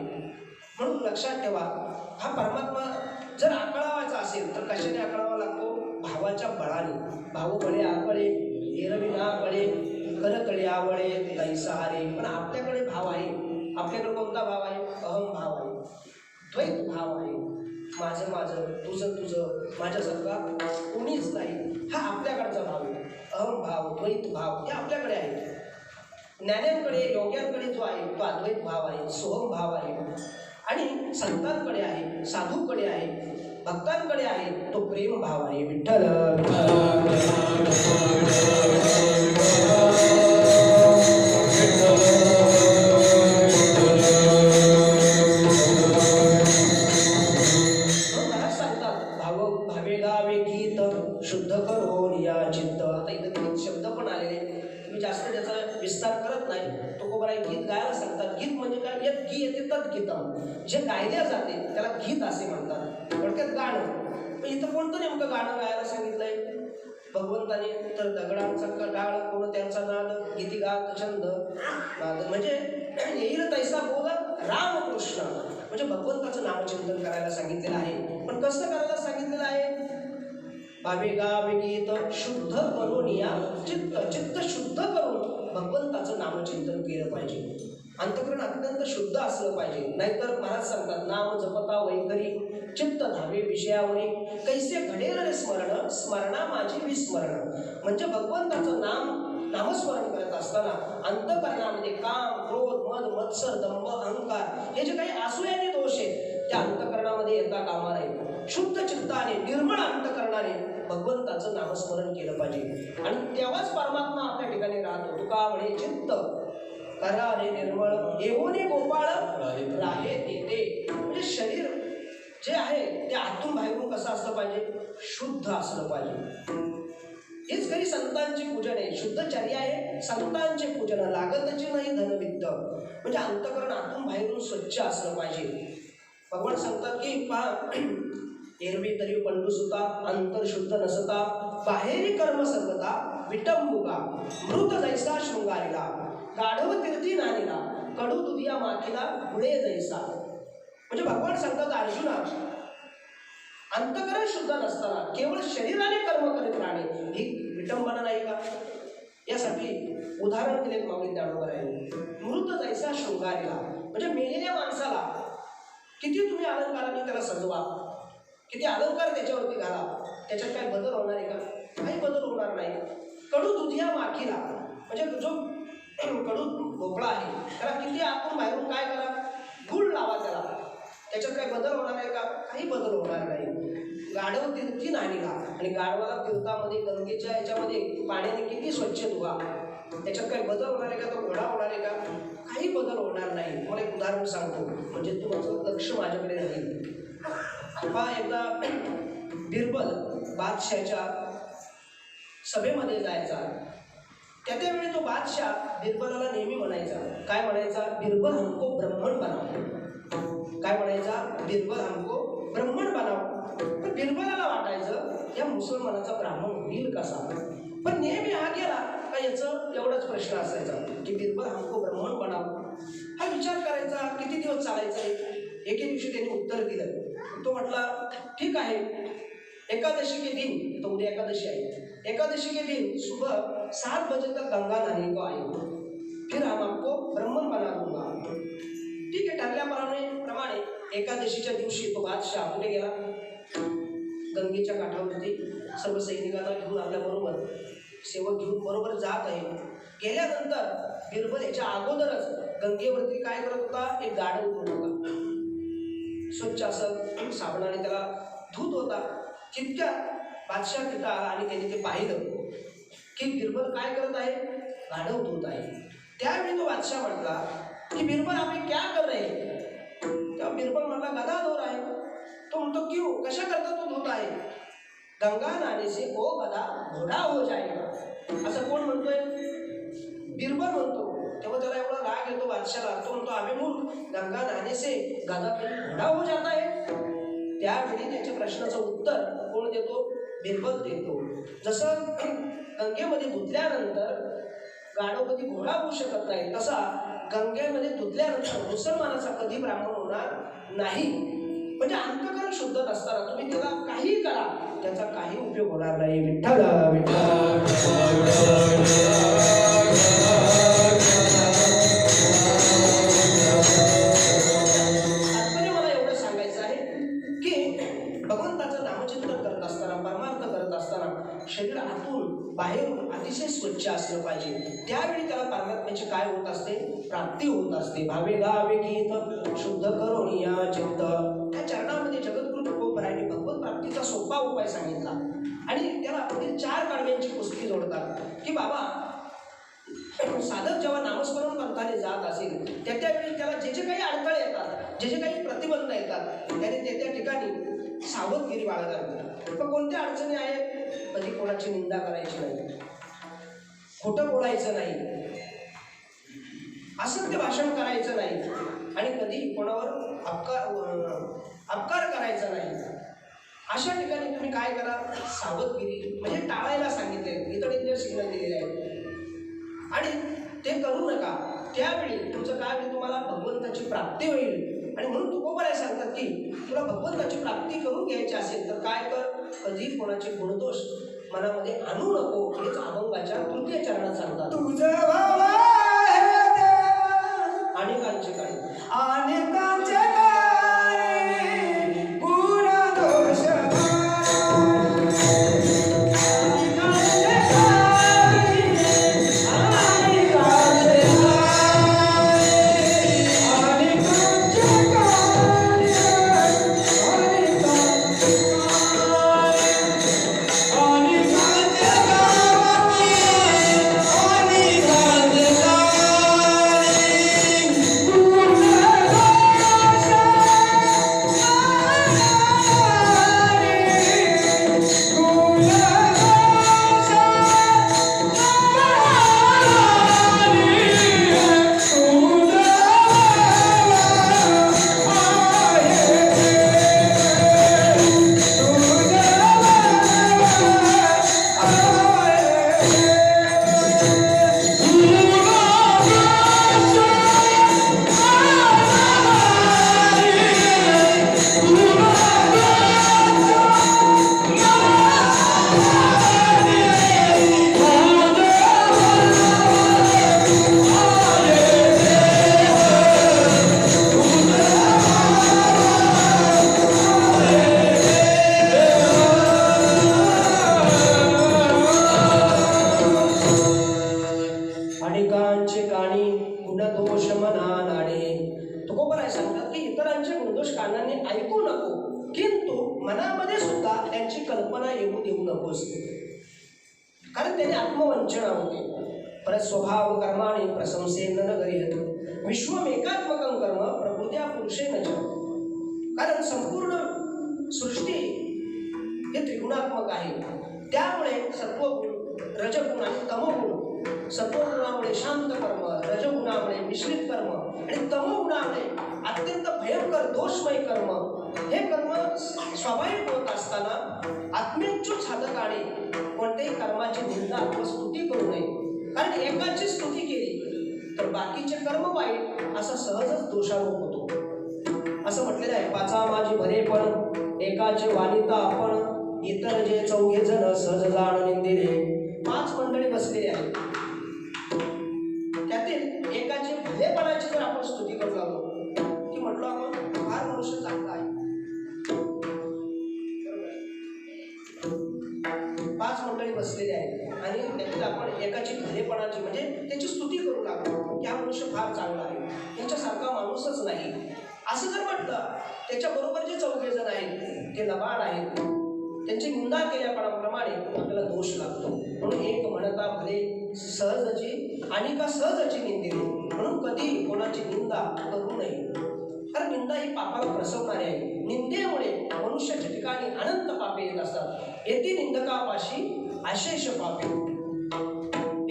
म्हणून लक्षात ठेवा, हा परमात्मा जर आकळावायचा असेल तर कशाने आकळावा लागतो? भावाच्या बळाने. भाऊ बळे आकळे एरवी ना कळे, करकळे आवळे तैसा हरे. पण आपल्याकडे भाव आहे. आपल्याकडे कोणता भाव आहे? अहम भाव आहे, द्वैत भाव आहे. माझं माझं, तुझं तुझं, माझ्यासारखा कोणीच नाही, हा आपल्याकडचा भाव आहे. अहम भाव, द्वैत भाव हे आपल्याकडे आहे. ज्ञान्यांकडे, योग्यांकडे जो आहे तो अद्वैत भाव आहे, सोहम भाव आहे. आणि संतांकडे आहे, साधूकडे आहे, भक्तांकडे आहे तो प्रेम भाव आहे. विठ्ठल शुद्ध करून या चित्त. आता इथं शब्द पण आलेले, तुम्ही जास्त त्याचा विस्तार करत नाही. तुकोबाराय गीत गायला सांगतात. गीत म्हणजे काय? यत गी येते तत् गीतम, जे गायल्या जाते त्याला गीत असे म्हणतात. थोडक्यात गाणं. पण इथं कोणतं नेमकं गाणं गायला सांगितलंय भगवंताने? तर दगडांचा डाळ कोण त्यांचा नाद, गीतिगात छंद नाद. म्हणजे येईल तैसा बोल रामकृष्ण. म्हणजे भगवंताचं नामचिंतन करायला सांगितलेलं आहे. पण कसं करायला सांगितलेलं आहे? भावे गावे गीत शुद्ध करून या चित्त, चित्त शुद्ध करून भगवंताचं नामचिंतन केलं पाहिजे. अंतःकरण अत्यंत शुद्ध असलं पाहिजे. नाहीतर महाराज सांगतात, नाम जपता वैखरी चित्त धावे विषयावरी, कैसे घडेल रे स्मरण, स्मरणा माझी विस्मरण. म्हणजे भगवंताचं नामस्मरण करत असताना अंतःकरणामध्ये काम, क्रोध, मद, मत्सर, दंभ, अहंकार हे जे काही असूयाचे दोष आहेत त्या अंतःकरणामध्ये येता कामा नये. शुद्ध चित्ताने, निर्मळ अंतःकरणाने भगवंताचं नामस्मरण केलं पाहिजे. आणि तेव्हाच परमात्मा आपल्या ठिकाणी राहतो. तुका म्हणे चित्त करा रे निर्मळ एवढे गोपाळ राहे तेथे. म्हणजे शरीर जे आहे ते आतून बाहेरून कसं असलं पाहिजे, शुद्ध असलं पाहिजे. हेच खरी संतांची पूजन आहे. शुद्धचर्या आहे संतांचे पूजन. लागतच नाही धनवित्त. म्हणजे अंतकरण आतून बाहेरून स्वच्छ असलं पाहिजे. भगवान सांगतात की पहा, एरवी तरी पंडू सुता अंतर शुद्ध नसता, बाहेरी कर्म सर्वता विटंबुका, मृत जैसा शृंगारीला, गाढव तीर्थी नानीला, कडू दुधिया माखीला, गुळे जैसा. म्हणजे भगवान सांगतात अर्जुना, अंतकरण शुद्ध नसताना केवळ शरीराने कर्म करीत राहणे ही विटंबना नाही का? यासाठी उदाहरण दिले माऊली ज्ञानोबरायांनी. मृत जैसा शृंगारीला म्हणजे मेलेल्या माणसाला किती तुम्ही अलंकाराने त्याला सजवा, किती अलंकार त्याच्यावरती घाला, त्याच्यात काय बदल होणार आहे का? काही बदल होणार नाही. कडू दुधिया माखीला म्हणजे जो कडू भोपळा आहे त्याला किती आतून बाहेरून काय करा, गुळ लावा त्याला, त्याच्यात काय बदल होणार आहे का? काही बदल होणार नाही. गाढव तीर्थी नाणीला, आणि गाढवाला तीर्थामध्ये गंगेच्या याच्यामध्ये पाण्याने किती स्वच्छ धुवा, त्याच्यात काही बदल होणार आहे का? तो घोडा होणार आहे का? काही बदल होणार नाही. मला एक उदाहरण सांगतो म्हणजे तुमचं लक्ष माझ्याकडे राहील. एकदा बिरबल बादशाहच्या सभेमध्ये जायचा. त्यावेळी तो बादशाह बिरबलाला नेहमी म्हणायचा, काय म्हणायचा? बिरबल हमको ब्राह्मण बनाव. काय म्हणायचा? बिरबल हमको ब्राह्मण बनाव. पण बिरबलाला वाटायचं या मुसलमानाचा ब्राह्मण होईल कसा? पण नेहमी हा गेला का याचं एवढाच प्रश्न असायचा की बिरबल हमको ब्राह्मण बनाव. हा विचार करायचा, किती दिवस चालायचा. एके दिवशी त्यांनी उत्तर दिलं. तो म्हटला ठीक आहे, एकादशी के दिन, तो उद्या एकादशी आहे, एकादशी के दिन सुबह 7 बजे तक गंगा नहाने को आएगा, फिर हम आपको ब्राह्मण बना दूंगा. ठीक आहे, ठरल्याप्रमाणे एकादशीच्या दिवशी तो बादशाह कुठे गेला? गंगेच्या काठावरती सर्व सैनिकांना घेऊन आपल्याबरोबर सेवक घेऊन बरोबर जात आहे. गेल्यानंतर बिरबल याच्या अगोदरच गंगेवरती काय करत होता? एक गाढव धुत होता. स्वच्छ असं साबणाने त्याला धुत होता. तितक्या बादशाह तिथं आला आणि त्याने ते पाहिलं की बिरबल काय करत आहे? गाढव धुत आहे. त्यावेळी तो बादशाह म्हटला की बिरबल आपण क्या कर रहे? तेव्हा बिरबल म्हटला गदा धो रहा है. तो म्हणतो क्यों, कशा करता तू धुत आहे? गंगा नहाने से वो गदा घोडा हो जाएगा. असं कोण म्हणतोय? बिरबल म्हणतो. तेव्हा त्याला एवढा राग येतो बादशाला. तो म्हणतो अबे मूर्ख, गंगा नहाने से गदा घोडा हो जाता है. त्यावेळी त्याच्या प्रश्नाचं उत्तर कोण देतो? बिरबल देतो. जसं गंगेमध्ये धुतल्यानंतर गाढव कधी घोडा होऊ शकत नाही, तसा गंगेमध्ये धुतल्यानंतर मुसलमानाचा कधी ब्राह्मण होणार नाही. म्हणजे अंतकरण शुद्ध नसताना तुम्ही त्याला काही करा, त्याचा काही उपयोग होणार नाही. विठ्ठल तात्पर्य मला एवढं सांगायचं आहे की भगवंताचं नामचिंतन करत असताना, परमार्थ करत असताना शरीर आतून बाहेरून अतिशय स्वच्छ असलं पाहिजे. त्यावेळी त्याला परमात्म्याची काय होत असते? प्राप्ती होत असते. भावे गावे गीत शुद्ध करोनिया चित्त. त्या चरणामध्ये जगद्गुरु तुकोबरायांनी भगवत प्राप्तीचा सोपा उपाय सांगितला आणि त्याला 4 कडव्यांची पुस्तके जोडतात की बाबा साधक जेव्हा नामस्मरण पंथाने जात असेल त्यावेळी त्याला जे काही अडथळे येतात, जे काही प्रतिबंध येतात, त्याने त्या ठिकाणी सावधगिरी बाळगावी. पण कोणत्या अडचणी आहेत? कधी कोणाची निंदा करायची नाही, खोटं बोलायचं नाही, असत्य भाषण करायचं नाही आणि कधी कोणावर अपकार करायचा नाही. अशा ठिकाणी तुम्ही काय करा? सावधगिरी म्हणजे टाळायला सांगितले. इथं डेंजर सिग्नल दिलेले आहे आणि ते करू नका. त्यावेळी तुमचं काय होईल? तुम्हाला भगवंताची प्राप्ती होईल. आणि म्हणून तुकोबराय सांगतात की तुला भगवंताची प्राप्ती करून घ्यायची असेल तर काय कर? कधी कोणाचे गुणदोष मनामध्ये आणू नको. हेच अभंगाच्या 3य चरणात सांगतात. तुझं भाव अनेकांचे काय अनेकांचे काय गुण दोष Ani गुणदोष मना नाणे. तुकोबराय सांगतात की इतरांचे गुणदोष कानाने ऐकू नको, किंतु मनामध्ये सुद्धा त्यांची कल्पना येऊ देऊ नकोस, कारण त्याने आत्मवंचना होते. परत स्वभाव कर्माने प्रशंसेन न गरीयत विश्वमेकात्मकं कर्म प्रकृत्या पुरुषेन च. कारण संपूर्ण सृष्टी हे त्रिगुणात्मक आहे. त्यामुळे सत्वगुण, रजगुण आणि तमोगुण, सत्वगुणामुळे शांत कर्म, रजगुणामुळे मिश्रित कर्म आणि तमोगुणामुळे अत्यंत भयंकर दोषमय कर्म, हे कर्म स्वाभाविक होत असताना आत्मेच्छुक साधकाने कोणत्याही कर्माची निंदा व स्तुती करू नये. कारण एकाची स्तुती केली तर बाकीचे कर्म वाईट असा सहजच दोषारोप होतो. असं म्हटलेलं आहे, पाचा माझी भरेपण एकाचे वानिता आपण इतर जे चौघे जण सहज जाण निंदिले. 5 मंडळी बसलेली आहेत, त्यातील एकाचे भलेपणाची जर आपण स्तुती करू लागलो की म्हटलं आपण फार मनुष्य चांगला आहे. 5 मंडळी बसलेली आहेत आणि त्यातील आपण एकाची भलेपणाची म्हणजे त्याची स्तुती करू लागलो की हा मनुष्य फार चांगला आहे, त्याच्यासारखा माणूसच नाही असं जर म्हटलं, त्याच्याबरोबर जे 4 जण आहेत ते लबाड आहेत, त्यांची निंदा केल्याप्रमाणे आपल्याला दोष लागतो. म्हणून एक म्हणता भले सहजची आणि का सहजची निंदिले. म्हणून कधी कोणाची निंदा करू नये, कारण निंदा ही पापाला प्रसवणारी आहे. निंदेमुळे मनुष्याच्या ठिकाणी अनंत पापे येत असतात. येथे निंदकापाशी अशेष पापे.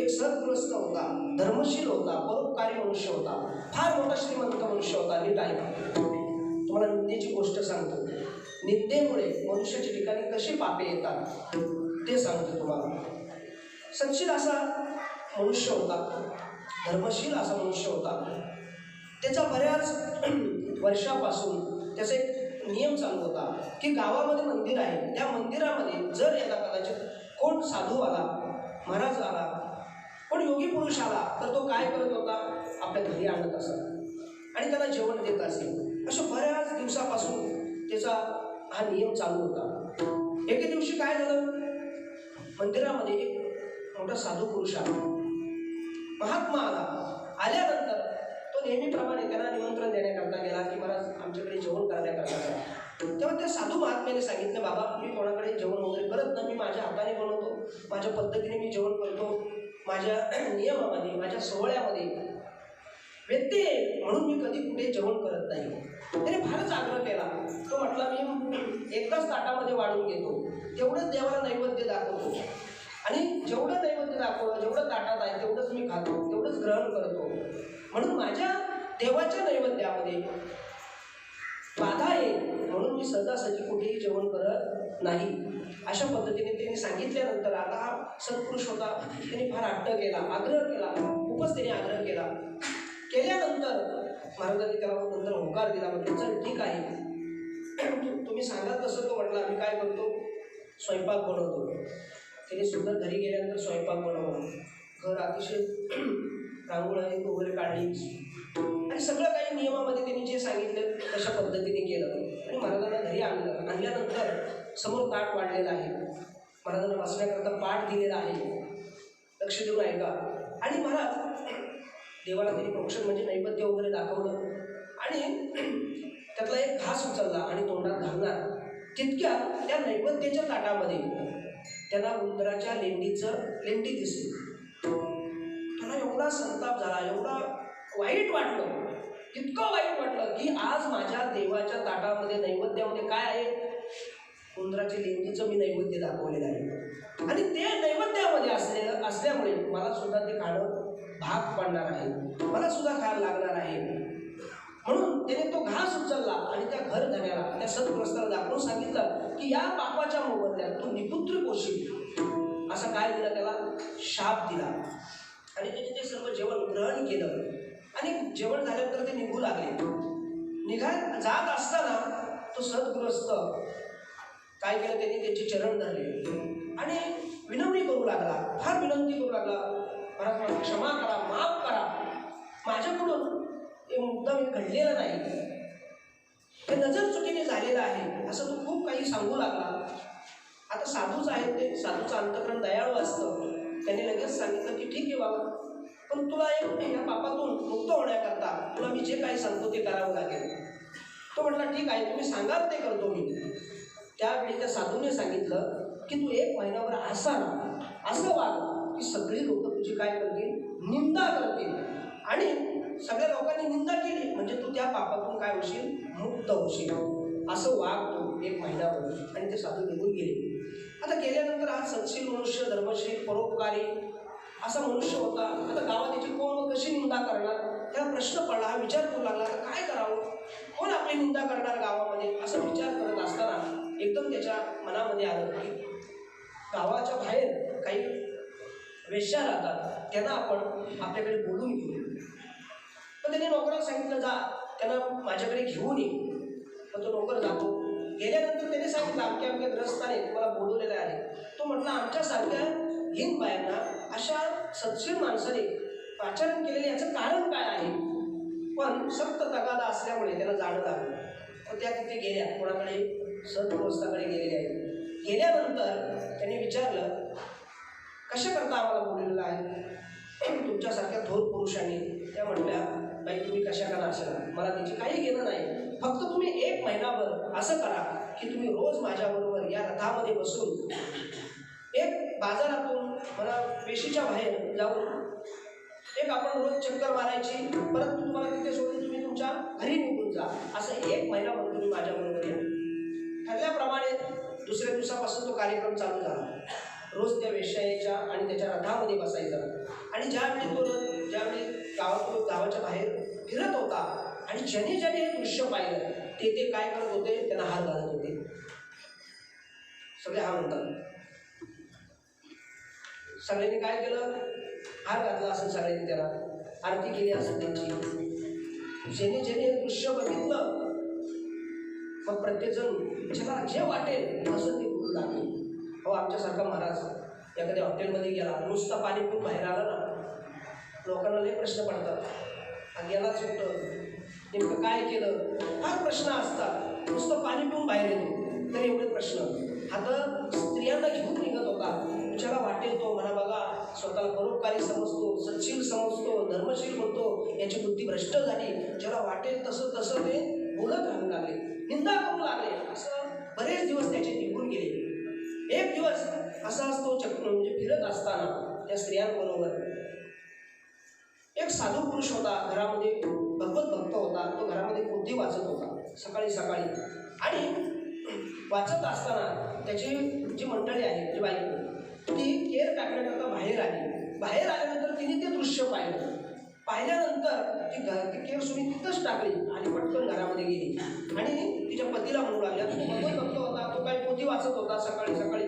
एक सद्गृहस्थ होता, धर्मशील होता, परोपकारी मनुष्य होता, फार मोठा श्रीमंत मनुष्य होता. नीट ऐका, तुम्हाला निंदेची गोष्ट सांगतो. निंदेमुळे मनुष्याच्या ठिकाणी कशी पापे येतात ते सांगतो तुम्हाला. सत्शील असा मनुष्य होता, धर्मशील असा मनुष्य होता. त्याचा बऱ्याच वर्षापासून त्याचा एक नियम चालू होता की गावामध्ये मंदिर आहे, त्या मंदिरामध्ये जर याला कदाचित कोण साधू आला, महाराज आला, कोण योगी पुरुष आला तर तो काय करत होता, आपल्या घरी आणत असत आणि त्याला जेवण देत असे. अशा बऱ्याच दिवसापासून त्याचा हा नियम चालू होता. एके दिवशी काय झालं, मंदिरामध्ये एक मोठा साधू पुरुष आला, महात्मा आला. आल्यानंतर तो नेहमीप्रमाणे त्यांना निमंत्रण देण्याकरता गेला की महाराज आमच्याकडे जेवण करण्याकरता. तेव्हा त्या साधू महात्म्याने सांगितलं, बाबा मी कोणाकडे जेवण वगैरे करत नाही, मी माझ्या हाताने बनवतो, माझ्या पद्धतीने मी जेवण करतो, माझ्या नियमामध्ये, माझ्या सोहळ्यामध्ये व्यत्यय म्हणून मी कधी कुठे जेवण करत नाही. त्याने फारच आग्रह केला. तो म्हटला, मी एकदाच ताटामध्ये वाढून घेतो, तेवढंच देवाला नैवेद्य दाखवतो आणि जेवढं नैवेद्य दाखवलं, जेवढं ताटात आहे तेवढंच मी खातो, तेवढंच ग्रहण करतो. म्हणून माझ्या देवाच्या नैवेद्यामध्ये बाधा येईल म्हणून मी सहजासहजी कुठेही जेवण करत नाही. अशा पद्धतीने त्यांनी सांगितल्यानंतर आता हा सत्पुरुष होता, त्यांनी फार हट्ट केला, आग्रह केला, खूपच त्याने आग्रह केला. केल्यानंतर महाराजांनी त्याला नंतर होकार दिला. म्हटलं चल ठीक आहे, तुम्ही सांगा तसं. तो म्हटला, आम्ही काय करतो, स्वयंपाक बनवतो. त्याने सुद्धा घरी गेल्यानंतर स्वयंपाक बनवला, घर अतिशय रांगोळी वगैरे काढली आणि सगळं काही नियमामध्ये त्यांनी जे सांगितलं तशा पद्धतीने केलं आणि महाराजांना घरी आणलं. आणल्यानंतर समोर ताट वाढलेलं आहे, महाराजांना बसण्याकरता पाठ दिलेला आहे, लक्ष देऊन ऐका. आणि महाराज देवाला त्यांनी प्रोक्षण म्हणजे नैवेद्य वगैरे दाखवलं आणि त्यातला एक घास उचलला आणि तोंडात घालणार तितक्या त्या नैवेद्याच्या ताटामध्ये त्याला उंदराच्या लेंडी दिसली. त्याला एवढा संताप झाला, एवढा वाईट वाटलं, इतकं वाईट वाटलं की आज माझ्या देवाच्या ताटामध्ये नैवेद्यामध्ये काय आहे, उंदराच्या लेंडीचं मी नैवेद्य दाखवलेलं आहे आणि ते नैवेद्यामध्ये असल्यामुळे मला सुद्धा ते खाणं भाग पडणार आहे, मला सुद्धा खायला लागणार आहे. म्हणून त्याने तो घास उचलला आणि त्या घर धन्याला, त्या सद्गृहस्थाला दाखवून सांगितलं की या पापाच्या मोबदल्यात तू निपुत्री पोषील. असं काय दिलं त्याला, शाप दिला. आणि त्याने ते सर्व जेवण ग्रहण केलं आणि जेवण झाल्यानंतर ते निघू लागले. जात असताना तो सद्गृहस्थ काय केलं, त्यांनी त्याचे चरण धरले आणि विनवणी करू लागला, फार विनंती करू लागला, महाराज मला क्षमा करा, माफ करा, माझ्याकडून हे मुद्दाम घडलेलं नाही, हे नजर चुकीने झालेलं आहे, असं तो खूप काही सांगू लागला. आता साधूच आहेत ते, साधूचं अंतःकरण दयाळू असतं, त्याने लगेच सांगितलं की ठीक आहे बाबा, पण पण तुला या पापातून मुक्त होण्याकरता तुला मी जे काही सांगतो ते करावं लागेल. तो म्हटला ठीक आहे, तुम्ही सांगाल ते करतो मी. त्यावेळी त्या साधूने सांगितलं की तू 1 महिनाभर असा ना असं वाग की सगळी लोक तुझी काय करतील, निंदा करतील. आणि सगळ्या लोकांनी निंदा केली म्हणजे तू त्या पापातून काय होशील, मुक्त होशील. असं वाग तू 1 महिनाभर. आणि ते साधू निघून गेले. आता गेल्यानंतर हा सत्शील मनुष्य, धर्मशील, परोपकारी असा मनुष्य होता. आता गावात त्याची कोण कशी निंदा करणार, त्याला प्रश्न पडला. हा विचार करू लागला आता काय करावं, कोण आपली निंदा करणार गावामध्ये, असा विचार करत असताना एकदम त्याच्या मनामध्ये आलं की गावाच्या बाहेर काही वेश्या राहतात, त्यांना आपण आपल्याकडे बोलून घेऊ. पण त्याने नोकराला सांगितलं जा त्यांना माझ्याकडे घेऊन ये. पण तो नोकर जातो. गेल्यानंतर त्याने सांगितलं अमक्या अमक्या ग्रस्ताने तुम्हाला बोलवलेले आहे. तो म्हटला आमच्यासारख्या हिंद बायांना अशा सत्शील माणसाने आचरण केलेले याचं कारण काय आहे. पण सक्त तगादा असल्यामुळे त्याला जाणं लागलं. तर त्या तिथे गेल्या, कोणाकडे, सद्गृहस्थाकडे गेलेल्या आहेत. गेल्यानंतर त्यांनी विचारलं कशा करता आम्हाला बोललेलं आहे तुमच्यासारख्या थोर पुरुषांनी. त्या म्हटल्या बाई तुम्ही कशा करा असेल मला त्याची काही घेणं नाही, फक्त तुम्ही 1 महिनाभर असं करा की तुम्ही रोज माझ्याबरोबर या रथामध्ये बसून एक बाजारातून मला वेशीच्या बाहेर जाऊन एक आपण रोज चक्कर मारायची, परत तुम्हाला तिथे सोडून तुम्ही तुमच्या घरी निघून जा. असं 1 महिनाभर तुम्ही माझ्याबरोबर या. ठरल्याप्रमाणे दुसऱ्या दिवसापासून तो कार्यक्रम चालू झाला. रोज त्या वेश्या यायच्या आणि त्याच्या रथामध्ये बसायचा. आणि ज्यावेळी गावाच्या बाहेर फिरत होता आणि ज्याने हे दृश्य पाहिलं ते काय करत होते, त्यांना हार घालत होते. सगळे हार म्हणतात. सगळ्यांनी काय केलं, हार घातला असेल सगळ्यांनी, त्याला आरती केली असेल त्यांची. ज्याने हे दृश्य बघितलं मग प्रत्येकजण ज्याला जे वाटेल तसं ते बोलू लागले. अहो आमच्यासारखा महाराज एखाद्या हॉटेलमध्ये गेला, नुसता पाणी पिऊन बाहेर आला ना, लोकांना लय प्रश्न पडतात. गेलाच कुठं, नेमकं काय केलं, फार प्रश्न असतात. नुसतं पाणी पिऊन बाहेर येतो तर एवढे प्रश्न. आता स्त्रियांना घेऊन निघत होता, ज्याला वाटेल तो म्हणा बघा स्वतःला परोपकारी समजतो, सत्शील समजतो, धर्मशील म्हणतो, याची बुद्धी भ्रष्ट झाली. ज्याला वाटेल तसं ते बोलत राहू लागले, निंदा करू लागले. असं बरेच दिवस त्याचे निघून गेले. एक दिवस असाच तो म्हणजे फिरत असताना त्या स्त्रियांबरोबर एक साधू पुरुष होता. घरामध्ये भगवत भक्त होता. तो घरामध्ये पोथी वाचत होता सकाळी सकाळी. आणि वाचत असताना त्याची जी मंडळी आहे, जी बायको, ती केर टाकण्याकरता बाहेर आली. बाहेर आल्यानंतर तिने ते दृश्य पाहिलं. पाहिल्यानंतर ती केर सुनी तिथंच टाकली आणि पटकन घरामध्ये गेली. आणि तिच्या पतीला म्हणू लागल्या, तो भगवत भक्त होता, तो काही पोथी वाचत होता सकाळी सकाळी.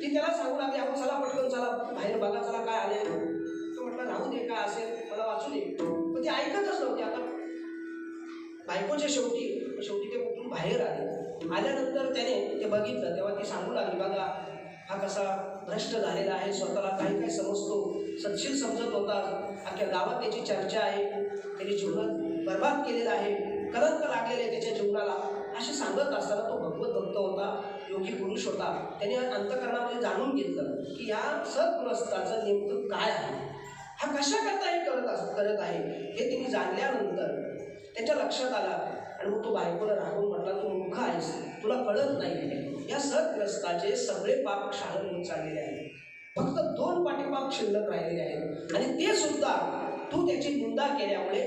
ती त्याला सांगू लागली आपण चला पटकन चला बाहेर बघा, चला काय आले. तो म्हटलं राहू दे काय असेल मला वाचू दे. पण ती ऐकतच नव्हती. आता बायकोच्या शेवटी ते उठून बाहेर आले. आल्यानंतर त्याने ते बघितलं तेव्हा ती सांगू लागली बघा हा कसा भ्रष्ट झालेला आहे, स्वतःला काही काय समजतो, सत्शील समजत होता, अख्ख्या गावात त्याची चर्चा आहे, त्याने जीवनात बर्बाद केलेला आहे, कलंक लागलेले आहे त्याच्या जीवनाला. असे सांगत असताना तो भगवत भक्त होता, योगी पुरुष होता. त्याने अंतःकरणामध्ये जाणून घेतलं की या सद्गृहस्थाचं नेमकं काय आहे, हा कशा करता हे करत आहे हे तिने जाणल्यानंतर त्याच्या लक्षात आला. आणि मग तो बायकोला रागवून म्हटला तू मूर्ख आहेस, तुला कळत नाही या सद्ग्रस्ताचे सगळे पाप क्षालन होऊन चाललेले आहेत, फक्त 2 पाठीपाप शिल्लक राहिलेले आहेत. आणि ते सुद्धा तू त्याची निंदा केल्यामुळे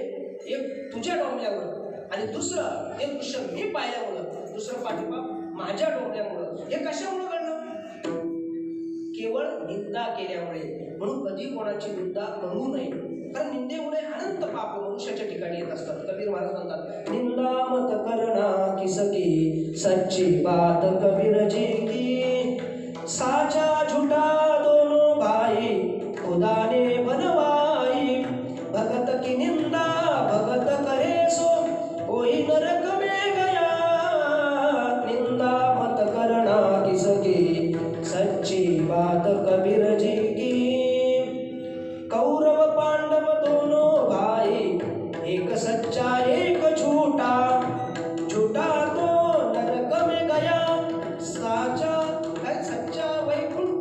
एक तुझ्या डोंबल्यावर आणि दुसरं ते दृश्य मी पाहिल्यामुळं, दुसरं पाठीपाप माझ्या डोंबल्यामुळं. हे कशामुळं घडलं, केवळ निंदा केल्यामुळे. म्हणून कधी कोणाची निंदा करू नये, कारण निंदेमुळे अनंत पाप मनुष्याच्या ठिकाणी येत असतात. कबीर महाराज म्हणतात निंदा मत करना किसकी सच्ची बात कबीर जी की, साचा झूठा दोनों भाई खुदा ने बनवाई, भगत की निंदा भगत करे सो कोई नरक में गया, निंदा मत करना किसकी सच्ची बात कबीर जी की, कौरव पांडव दोनों भाई एक सच्चा एक झूठा, झूठा तो नरक में गया, साचा सच्चा वैकुंठ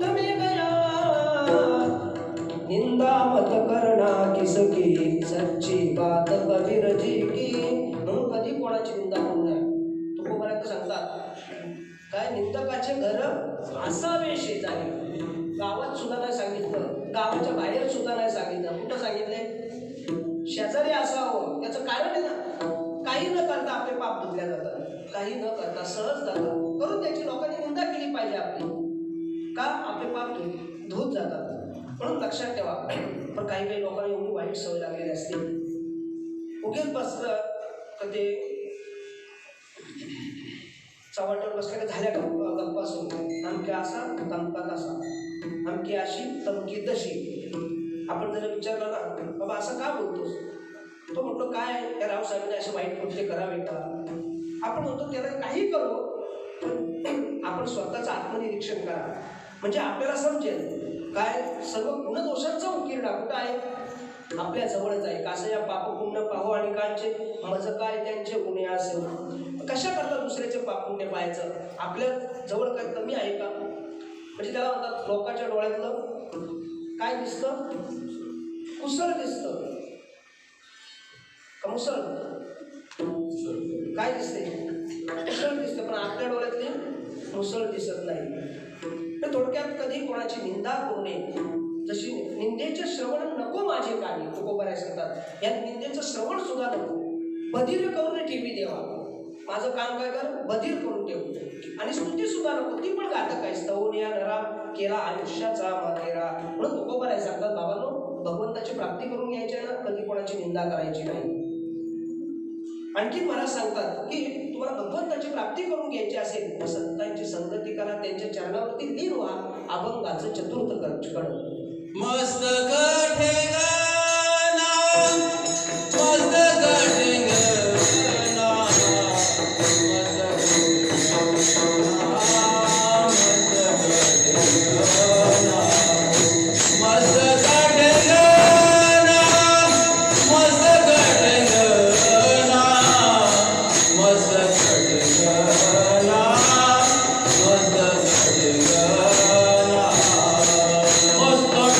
चिंतकाचे घर असावे शेजारी. गावात सुद्धा नाही सांगितलं, गावाच्या बाहेर सुद्धा नाही सांगितलं. कुठं सांगितलंय? शेजारी असावं. त्याचं कारण आहे ना, काही न करता आपले पाप धुतल्या जातात. काही न करता सहज जातात. करून त्याची लोकांनी निंदा केली पाहिजे आपली. का? आपले पाप धुत जातात. म्हणून लक्षात ठेवा. पण काही लोकांना एवढी वाईट सवय लागलेली असते, उगेच बसलं तर ते चव्हाट्यावर बसल्या का झाल्या गप्पा सुरू. अमके असा तमका तसा, अमकी अशी तमकी तशी. आपण जर विचारलं ना, बाबा असं का बोलतोस, तो म्हटलं काय त्या रावसाहेबांनी असे वाईट कृत्य करावे का? आपण म्हणतो त्याला काही करू, आपण स्वतःचं आत्मनिरीक्षण करा. म्हणजे आपल्याला समजेल काय सर्व गुणदोषांचा उकिरडा कुठं आहे? आपल्या जवळच आहे. कसं या पाप पुण्य पाहू आणि कांचे मज काय त्यांचे गुन्हे असेल. कशा करता दुसऱ्याचे पाप पुण्य पाहायचं? आपल्या जवळ काय कमी आहे का? म्हणजे त्याला म्हणतात लोकांच्या डोळ्यातलं काय दिसतं? कुसळ दिसतं का मुसळ? काय दिसते? कुसळ दिसते. पण आपल्या डोळ्यातली मुसळ दिसत नाही. तर थोडक्यात कधी कोणाची निंदा करू नये. जशी निंदेचे श्रवण नको माझे कानी, तुकोबाराय सांगतात. या निंदेचं श्रवण सुद्धा नको. बधीर करून ठेवी देवा. माझं काम काय कर? बधीर करून ठेव. आणि स्तुती सुद्धा नको, ती पण घातक आहे. स्तवन या नरा केला आयुष्याचा मातेरा. म्हणून तुकोबाराय सांगतात, बाबांनो भगवंताची प्राप्ती करून घ्यायची आहे ना, कधी कोणाची निंदा करायची नाही. आणखी मला सांगतात की तुम्हाला भगवंताची प्राप्ती करून घ्यायची असेल तर संतांची संगती करा, त्यांच्या चरणावरती लीन व्हा. अभंगाचं चतुर्थ कड मस्तक ठेंगणा, मस्तक ठेंगणा, मस्तक ठेंगणा, मस्तक ठेंगणा, मस्तक ठेंगणा, मस्तक ठेंगणा,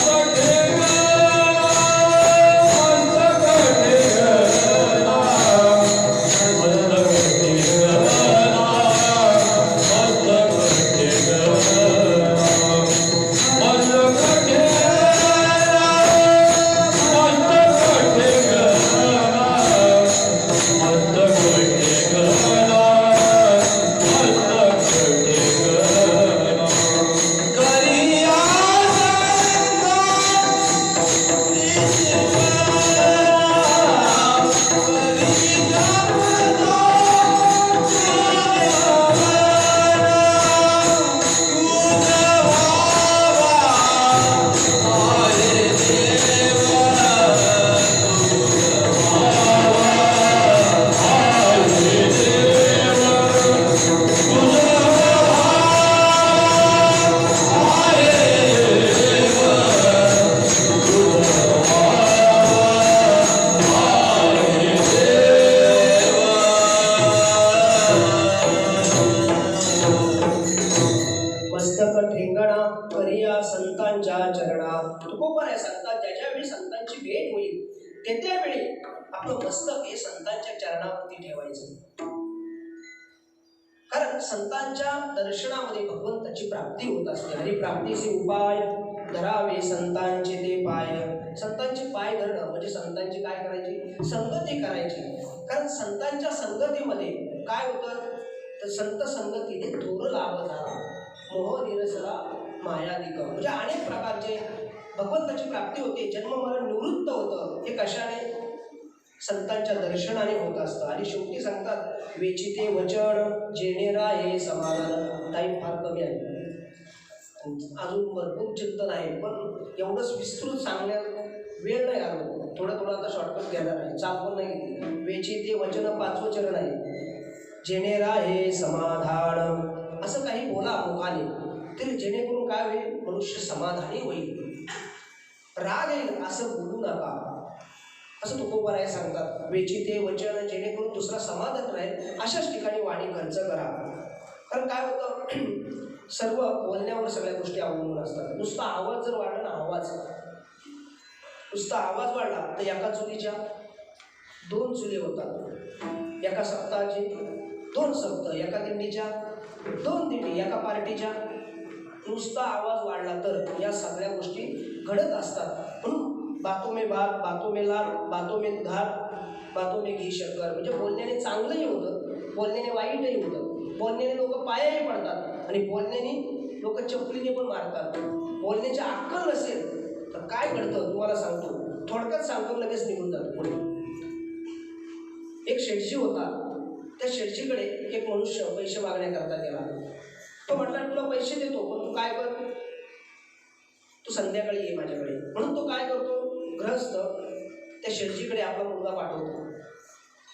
मस्तक ठेंगणा करिया संतांच्या चरणा. तुकोबाराय सांगतात ज्यावेळी संतांची भेट होईल त्यावेळी आपलं मस्तक हे संतांच्या चरणावरती ठेवायचं. कारण संतांच्या दर्शनामध्ये भगवंताची प्राप्ती होत असते. हरिप्राप्तीचे उपाय धरावे संतांचे ते पाय. संतांचे पाय धरणं म्हणजे संतांची काय करायची? संगती करायची. कारण संतांच्या संगतीमध्ये काय होतं तर संत संगतीने थोर लाभ झाला, मोह निरसला मायादिक. म्हणजे अनेक प्रकारचे भगवंताची प्राप्ती होते. जन्ममरण निवृत्त होतं. हे कशाने? संतांच्या दर्शनाने होत असतं. आणि शेवटी सांगतात वेचिते वचन जेणे राहे समाधान. टाईम फार कमी आहे, अजून भरपूर चिंतन आहे, पण एवढंच विस्तृत सांगण्यात वेळ नाही आलो. थोडं आता शॉर्टकट घेणार आहे, चाल पण नाही घेतली. वेचिते वचन 5वं चरण आहे. जेणे राहे समाधान. असं काही बोला मुखाने तरी जेणेकरून काय होईल? मनुष्य समाधानी होईल. राग येईल असं बोलू नका, असं तुकोबाराय सांगतात. वेचिते वचन जेणेकरून दुसरा समाधान राहील अशाच ठिकाणी वाणी खर्च करा. कारण काय होतं सर्व बोलण्यावर सगळ्या गोष्टी अवलंबून असतात. नुसता आवाज जर वाढला ना, नुसता आवाज वाढला तर एका चुलीच्या 2 चुली होतात. एका सप्ताहाचे 2 सप्ताह, एका दिंडीच्या दोन दिंडी एका पार्टीच्या, नुसता आवाज वाढला तर या सगळ्या गोष्टी घडत असतात. म्हणून बातों में बात, बातों में लाल, बातों में घात, बातों में घी शक्कर. म्हणजे बोलण्याने चांगलंही होतं, बोलण्याने वाईटही होतं, बोलण्याने लोक पायाही पडतात आणि बोलण्याने लोक चपलीने पण मारतात. बोलण्याची अक्कल नसेल तर काय घडतं तुम्हाला सांगतो, थोडक्यात सांगतो, लगेच निघून जातो पुढे. एक शेठजी होता, त्या शेठजीकडे एक मनुष्य पैसे मागण्याकरता गेला. तो म्हटला तुला पैसे देतो, पण तू काय कर, तू संध्याकाळी ये माझ्याकडे. म्हणून तो काय करतो, गृहस्थ त्या शेठजीकडे आपला मुलगा पाठवतो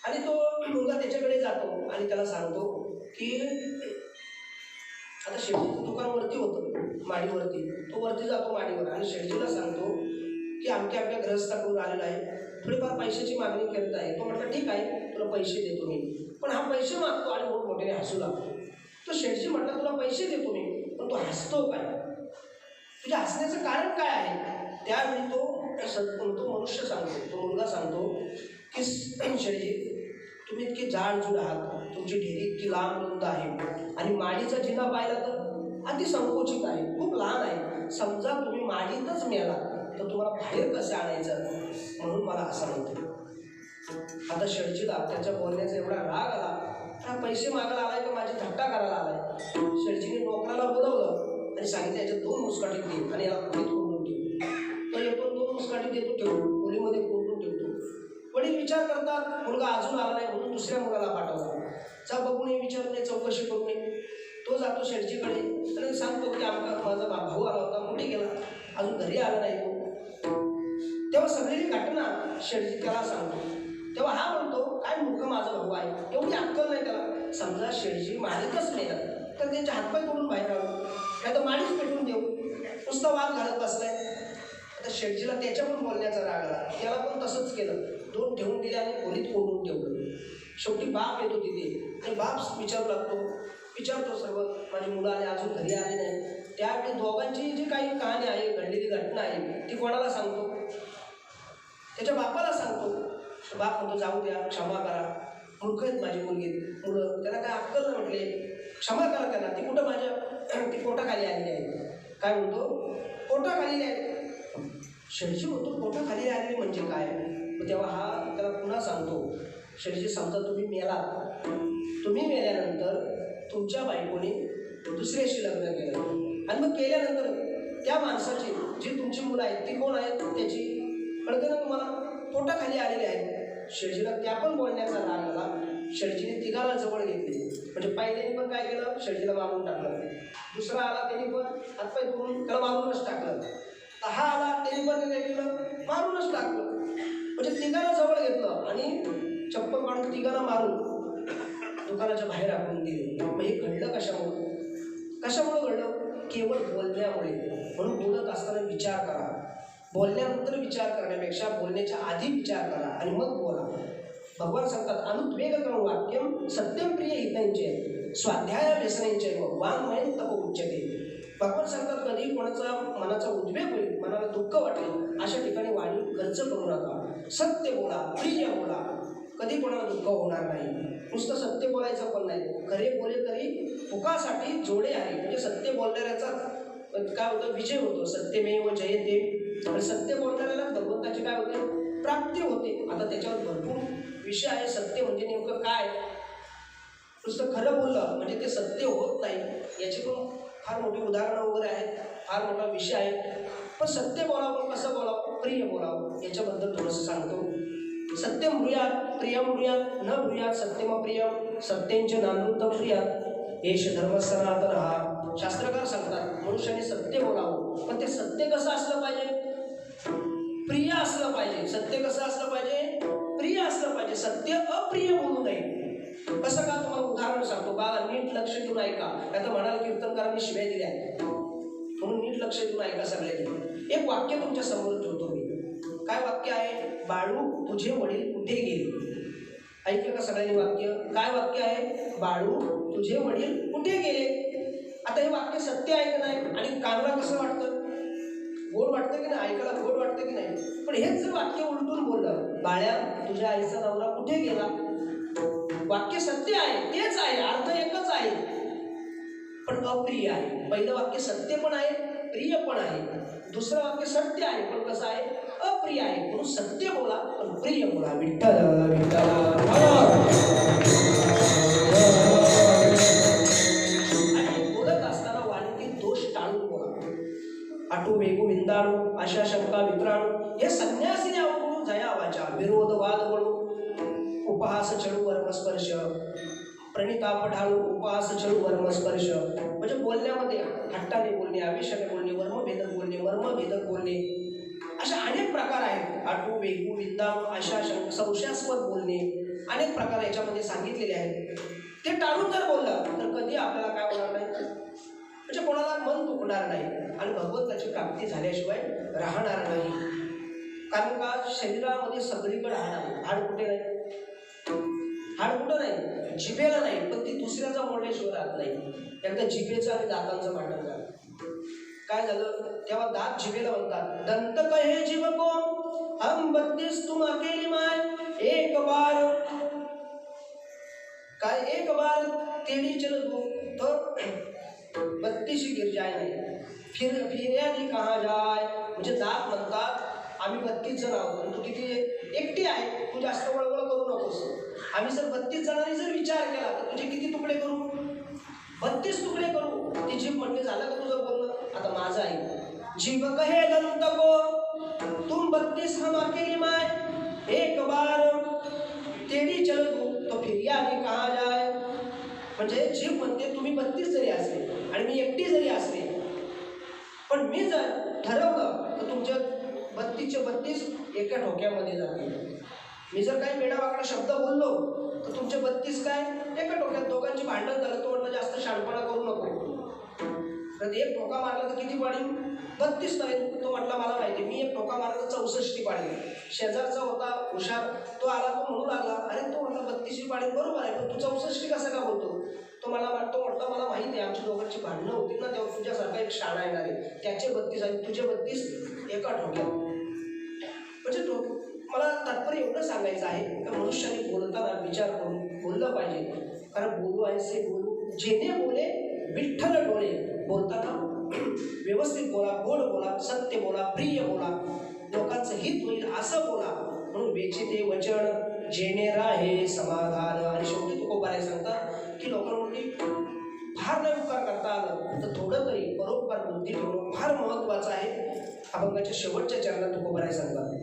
आणि तो मुलगा त्याच्याकडे जातो आणि त्याला सांगतो की आता शेठजीचं दुकानवरती होतं माडीवरती, तो वरती जातो माडीवर आणि शेठजीला सांगतो की आमच्या गृहस्थाकडून आलेला आहे, थोडीफार पैशाची मागणी करत आहे. तो म्हटलं ठीक आहे, तुला पैसे देतो मी. पण हा पैसे मागतो आणि मोठमोठ्याने हसू लागतो. तो शेठजी म्हटलं तुला पैसे देतो मी, पण तू हसतो काय, तुझ्या हसण्याचं कारण काय आहे. त्यावेळी तो मनुष्य सांगतो, तो मुलगा सांगतो की शेठजी तुम्ही इतके जाडजूड आहात, तुमची ढेरी इतकी लांब रुंद आहे आणि माडीचा जिना पाहिला तर अति संकोचित आहे, खूप लहान आहे. समजा तुम्ही माडीतच मेला तर तुम्हाला बाहेर कसं आणायचं, म्हणून मला असं म्हणतो. आता शेठजीला त्याच्या बोलण्याचा एवढा राग आला, हा पैसे मागायला आलाय का माझी थट्टा करायला आलाय. शेठजीने नोकराला बोलवलं आणि सांगितलं याच्यात 2 मुस्काटी दे आणि याला खोलीत कोंडून ठेव. तर येतो 2 मुस्काटी देतो, ठेवतो खोलीमध्ये कोंडून ठेवतो. वडील विचार करतात मुलगा अजून आला नाही म्हणून दुसऱ्या मुलाला पाठवला, जा बघून ये, विचारू नये, चौकशी करू नये. तो जातो शेठजीकडे आणि सांगतो की आमचा माझा भाऊ आला होता, कुठे गेला, अजून घरी आला नाही तो. तेव्हा सगळी घटना शेठजी त्याला सांगतो. तेव्हा हा म्हणतो काय मूर्ख माझा भाऊ आहे, एवढी अक्कल नाही त्याला. समजा शेठजी माडीतच मेला तर त्यांचे हातपाय तोडून बाहेर काढू, नाही तर माडीच पेटून देऊ, नुसता वाद घालत बसलाय. आता शेठजीला त्याच्या पण बोलण्याचा राग आला, त्याला पण तसंच केलं, 2 ठेवून दिले आणि खोलीत कोंडून ठेवलं. शेवटी बाप येतो तिथे आणि बाप विचारतो सर्व, माझी मुलं आले अजून घरी आले नाही. त्यावेळी दोघांची जी काही कहाणी आहे, घडलेली घटना आहे, ती कोणाला सांगतो, त्याच्या बापाला सांगतो. बाप म्हणतो जाऊ द्या, क्षमा करा, मूर्ख आहेत माझी मुलं, त्याला काय अक्कल नाही म्हटले, क्षमा करा त्याला, ती कुठं ती पोटाखाली आलेली आहे. काय म्हणतो, पोटाखाली आहे. शेठजी म्हणतो पोटाखाली आलेली म्हणजे काय. तेव्हा हा त्याला पुन्हा सांगतो, शेठजी समजा तुम्ही मेलात, तुम्ही मेल्यानंतर तुमच्या बायकोने दुसऱ्याशी लग्न केलं आणि मग केल्यानंतर त्या माणसाची जी तुमची मुलं आहेत ती कोण आहेत, त्याची कळते ना तुम्हाला, पोटाखाली आलेली आहेत. शेठजीला त्या पण बोलण्याचा राग आला. शेठजीने तिघाला जवळ घेतली, म्हणजे पहिल्याने पण काय केलं, शेठजीला मारून टाकलं. दुसरा आला त्याने पण हातपाय धरून त्याला मारूनच टाकलं. हा आला त्याने पण काय केलं, मारूनच टाकलं. म्हणजे तिघाला जवळ घेतलं आणि चप्पल काढून तिघाला मारून दुकानाच्या बाहेर हाकून दिले. मग हे घडलं कशामुळे घडलं, केवळ बोलण्यामुळे. म्हणून बोलत असताना विचार करा, बोलल्यानंतर विचार करण्यापेक्षा बोलण्याच्या आधी विचार करा आणि मग बोला. भगवान सांगतात अनुद्वेगकं वाक्यम सत्यम प्रिय हितांचे स्वाध्याय व्यसनांचे वाङ्मयं तप उच्यते. भगवान सांगतात कधी कोणाचा मनाचा उद्वेग होईल, मनाला दुःख वाटेल अशा ठिकाणी वाणी खर्च करू नका. सत्य बोला, प्रिय बोला, कधी कोणाला दुःख होणार नाही. नुसतं सत्य बोलायचं पण नाही, खरे बोले तरी फुकासाठी जोडे आहे. म्हणजे सत्य बोलणाऱ्याचा काय होतं, विजय होतो. सत्यमेव जयते. आणि सत्य बोलणाऱ्याला भगवंताची काय होते, प्राप्ती होते. आता त्याच्यावर भरपूर विषय आहे. सत्य म्हणजे नेमकं काय, नुसतं खरं बोललं म्हणजे ते सत्य होत नाही, याची पण फार मोठी उदाहरणं वगैरे आहेत, फार मोठा विषय आहे. पण सत्य बोलावं, कसं बोलावं, प्रिय बोलावं, याच्याबद्दल थोडंसं सांगतो. सत्यम ब्रूयात प्रियम ब्रूयात न ब्रूयात सत्यम प्रियम सत्यांचे नानृतम प्रियात एष धर्म सनातन. हा शास्त्रकार सांगतात मनुष्याने सत्य बोलावं, पण ते सत्य कसं असलं पाहिजे, प्रिय असलं पाहिजे. सत्य कसं असलं पाहिजे, प्रिय असलं पाहिजे. सत्य अप्रिय बोलू नये. कसं का, तुम्हाला उदाहरण सांगतो बा, नीट लक्ष देऊन ऐका. आता म्हणाल कीर्तनकारांनी शिव्या दिल्या आहेत म्हणून नीट लक्ष देऊन ऐका सगळ्यांनी. एक वाक्य तुमच्या समोर ठेवतो मी. काय वाक्य आहे, बाळू तुझे वडील कुठे गेले. ऐकलं का सगळ्यांनी वाक्य, काय वाक्य आहे, बाळू तुझे वडील कुठे गेले. आता हे वाक्य सत्य आहे का नाही, आणि कानाला कसं वाटतं, गोड वाटतं की नाही, ऐकायला गोड वाटतं की नाही. पण हेच जर वाक्य उलटून बोललं, बाळ्या तुझ्या आईचा नवरा कुठे गेला, वाक्य सत्य आहे, तेच आहे, अर्थ एकच आहे. पण अप्रिय आहे. पहिलं वाक्य सत्य पण आहे, प्रिय पण आहे. दुसरं वाक्य सत्य आहे पण कसं आहे, अप्रिय आहे. म्हणून सत्य बोला पण प्रिय बोला. विठ्ठल विठ्ठल. आणि बोलत असताना वाणीतील दोष टाळून बोला. आटू वेगू विंदाणू आशा शंका वित्राणू हे संन्यासीने अवगुण जया वाचा. विरोध वाद वळू उपहास छळू वर्मस्पर्श. प्रणिताप ढाळू उपहास छळू वर्मस्पर्श. म्हणजे बोलण्यामध्ये हट्टाने बोलणे, आवेशाने बोलणे, वर्मभेदक बोलणे, मर्मभेदक बोलणे, अशा अनेक प्रकार आहेत. आटू वेगू विंदाणू आशा शंका संशयास्पद बोलणे, अनेक प्रकार याच्यामध्ये सांगितलेले आहेत. ते टाळून जर बोललं तर कधी आपल्याला काय होणार नाही, म्हणजे कोणाला मन दुखणार नाही आणि भगवंताची प्राप्ती झाल्याशिवाय राहणार नाही. कारण का शरीरामध्ये सगळीकडे हाड आहे. हाड कुठे नाही, हाड कुठं नाही, जिभेला नाही, पण ती दुसऱ्याचा मोडल्याशिवाय राहत नाही. एकदा जिभेचं आणि दातांचं भांडण झालं. काय झालं तेव्हा दात जिभेला म्हणतात, दंत कहे जीव को हम 32 तुम अकेली माय एक बार. काय एक बार तेरी चल तो 32 गिर जाय नाही, फिर्यादी कहा जाय. म्हणजे दात म्हणतात आम्ही 32 जण आहोत, तू किती एकटी आहे, तू जास्त वळवळ करू नकोस. आम्ही जर 32 जणांनी जर विचार केला तर तुझे किती तुकडे करू, 32 तुकडे करू. ती जीभ म्हणते झालं का तुझं बोलणं, आता माझं आहे. जीभ कहे दंत को तुम 32 हम अकेली माय एक बार तेरी चल तो फिर्यादी कहा जाय. म्हणजे जीभ म्हणते तुम्ही 32 जरी असले आणि मी एकटी जरी असले, पण मी जर ठरवलं तर तुमच्या 32चे 32 एका ठोक्यामध्ये जातील. मी जर काही वेडावाकडा शब्द बोललो तर तुमचे 32 काय एका ठोक्यात. दोघांची भांडण झालं, तो म्हटलं जास्त शाणपणा करू नको. तर एक ठोका मारला तर किती पाडीन, 32 नाही. तो म्हटला मला माहिती, मी एक ठोका मारला तर 64 पाडीन. शेजारचा होता हुशार, तो आला, तो म्हणू लागला, अरे तो म्हटला 32 पाडीन, बरोबर आहे, पण तू 64 कसं का बोलतो. तो मला वाटतो, म्हटलं मला माहिती आहे आमच्या दोघांची भांडणं होती ना, तेव्हा तुझ्यासारखा एक शाणा येणार आहे, त्याचे 32 आणि तुझे 32 एका ठोक्यात. म्हणजे मला तात्पर्य एवढं सांगायचं आहे की मनुष्याने बोलताना विचार करून बोललं पाहिजे. कारण बोलू ऐसे बोलू जेणे बोले विठ्ठल डोळे. बोलताना व्यवस्थित बोला, गोड बोला, सत्य बोला, प्रिय बोला, लोकांचं हित होईल असं बोला. म्हणून वेचिते वचन जेणे राहे समाधान. आणि शेवटी तुकोबाराय सांगतात की लोकांवरती फार नाही उपकार करता आलं तर थोडं तरी परोपकार बुद्धी ठेवणं फार महत्त्वाचं आहे. अभंगाच्या शेवटच्या चरणात तुकोबाराय सांगतात,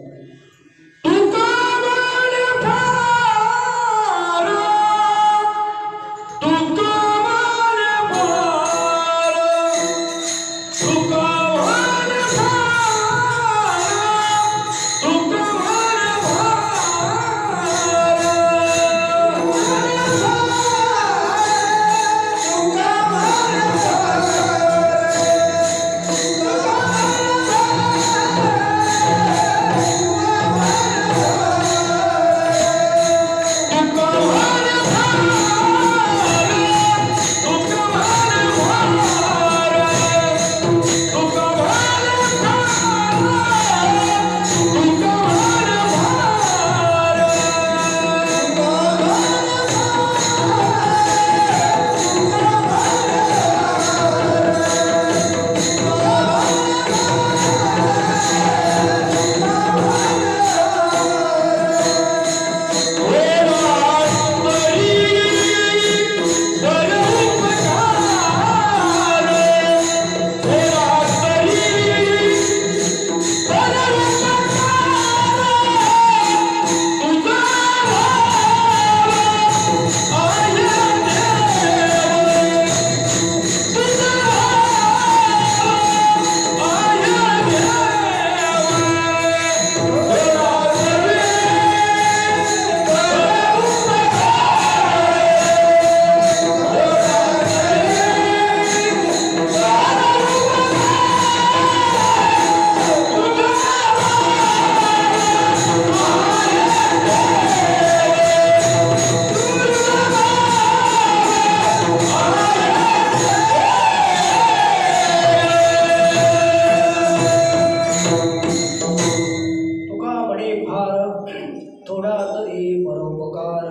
थोडा तरी परोपकार.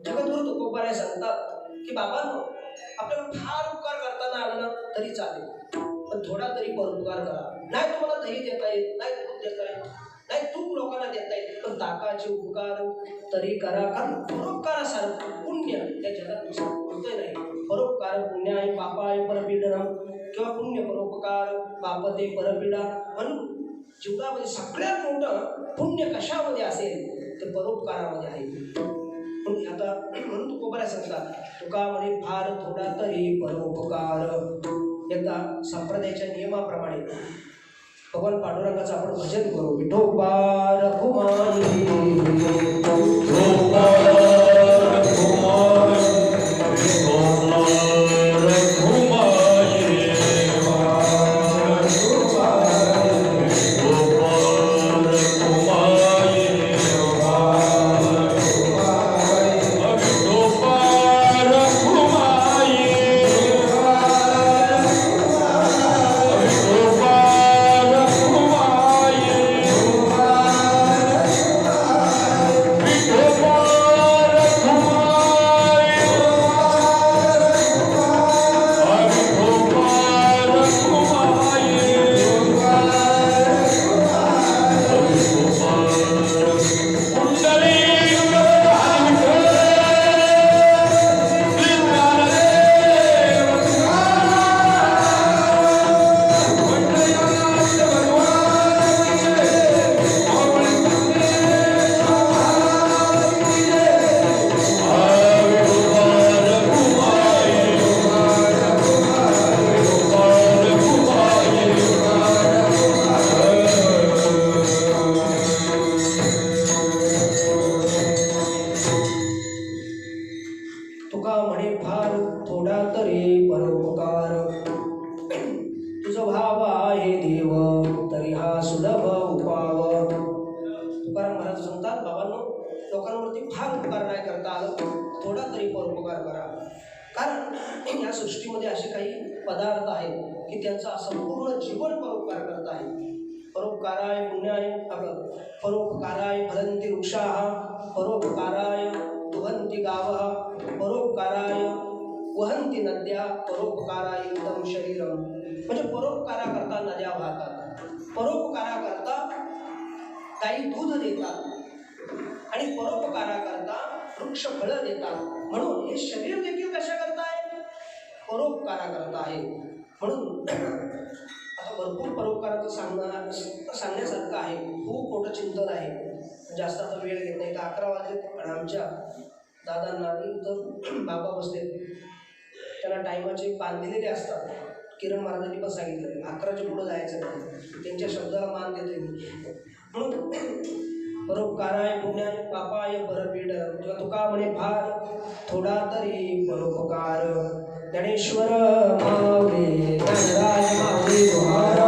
जगद्गुरु तुकोबाराय सांगतात की बाबांनो, आपल्याला फार उपकार करताना आला ना तरी चालेल, पण थोडा तरी परोपकार करा. नाही तुम्हाला दही देता येत, नाही दूध देता येत, नाही तूप लोकांना देता येत, पण ताकाचे उपकार तरी करा. कारण परोपकारासारखं पुण्य त्या जगात दुसरं कोणतं नाही. परोपकार पुण्याय पापाय परपीडनम किंवा पुण्य परोपकार पापते परपीडा. म्हणून जीवनामध्ये सगळ्यात मोठं पुण्य कशामध्ये असेल ते परोपकारामध्ये आहे. म्हणून आता म्हणून तुकोबऱ्या सांगतात, तुका म्हणे फार थोडा तरी परोपकार. एकदा संप्रदायाच्या नियमाप्रमाणे भगवान पांडुरंगाचं आपण भजन करू. विठोबा रखुमाई तुका म्हणे फार थोडा तरी परोपकार. तुझ भाव आहे देव तरी हा सुलभ उपाव. तुकाराम महाराज सांगतात, बाबांनो लोकांवरती फार उपकार नाही करता आलं, थोडा तरी परोपकार करा. कारण या सृष्टीमध्ये असे काही पदार्थ आहेत की त्यांचा संपूर्ण जीवन परोपकार करत आहे. परोपकाराय पुण्याय परोपकाराय फलंती वृक्षाः परोपकाराय दुहंती गावः परोपकाराय वहंती नद्या परोपकाराय उत्तम शरीरम. म्हणजे परोपकाराकरता नद्या वाहतात, परोपकाराकरता गाई दूध देतात आणि परोपकाराकरता वृक्ष फळं देतात. म्हणून हे शरीर देखील कशा करता आहे? परोपकाराकरता आहे. म्हणून आता भरपूर परोपकाराचं सांगण्यासारखं आहे, खूप मोठं चिंतन आहे. जास्त आता वेळ घेत नाही, तर 11 वाजले आणि आमच्या दादांना तर बाबा बसले, त्यांना टायमाचे मान दिलेले असतात. किरण महाराजांनी पण सांगितलं 11च्या पुढं जायचं नाही, त्यांच्या शब्दाला मान देते मी. म्हणून परोपकाराय पुण्याय पापाय परपीड. किंवा तुका म्हणे फार थोडा तरी परोपकार. ज्ञानेश्वर माऊली ज्ञानराज माऊली महाराज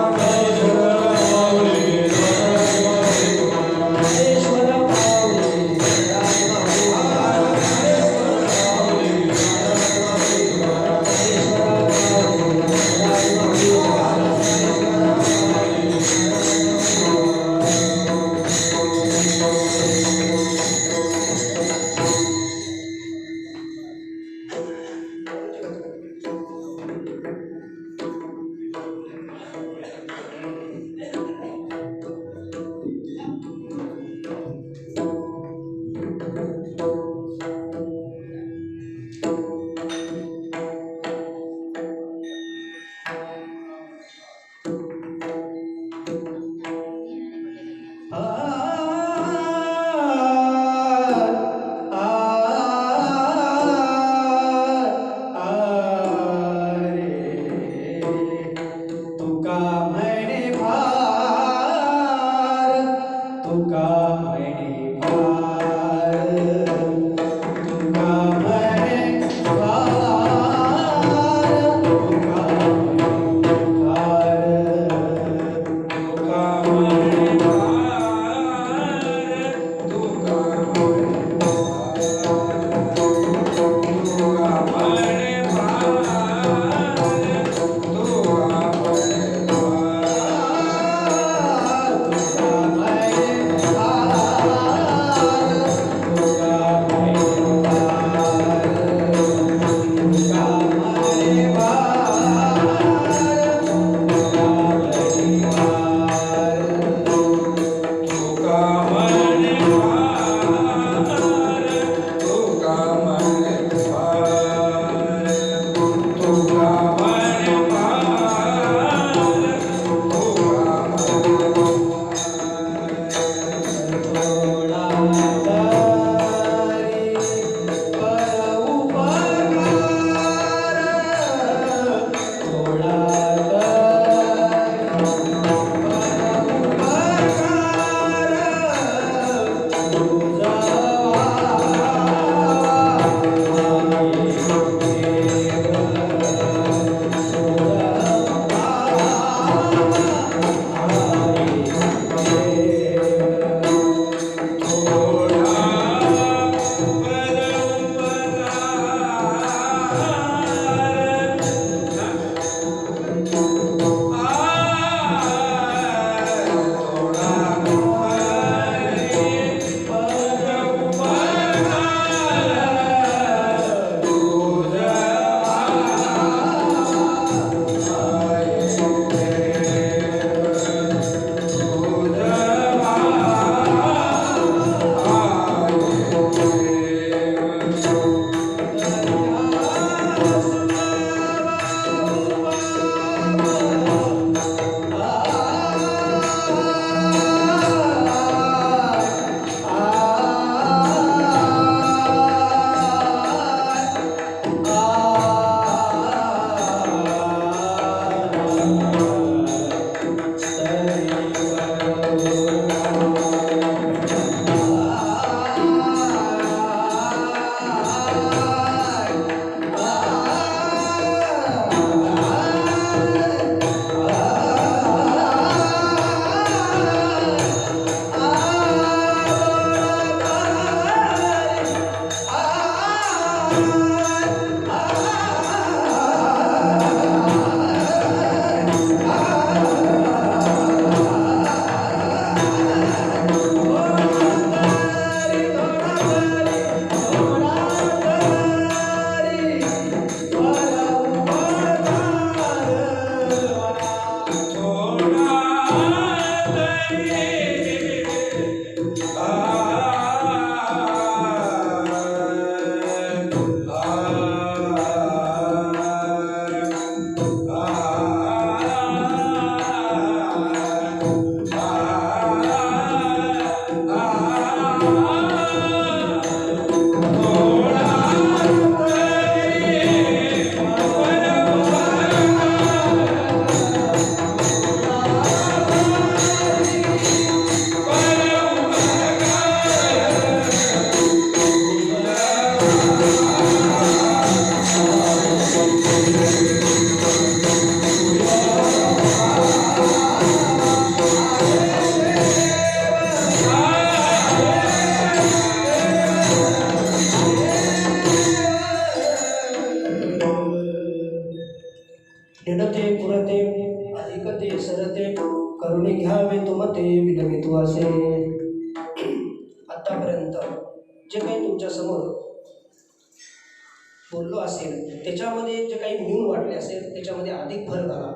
बोललो असेल त्याच्यामध्ये जे काही न्यून वाटले असेल त्याच्यामध्ये अधिक भर झाला.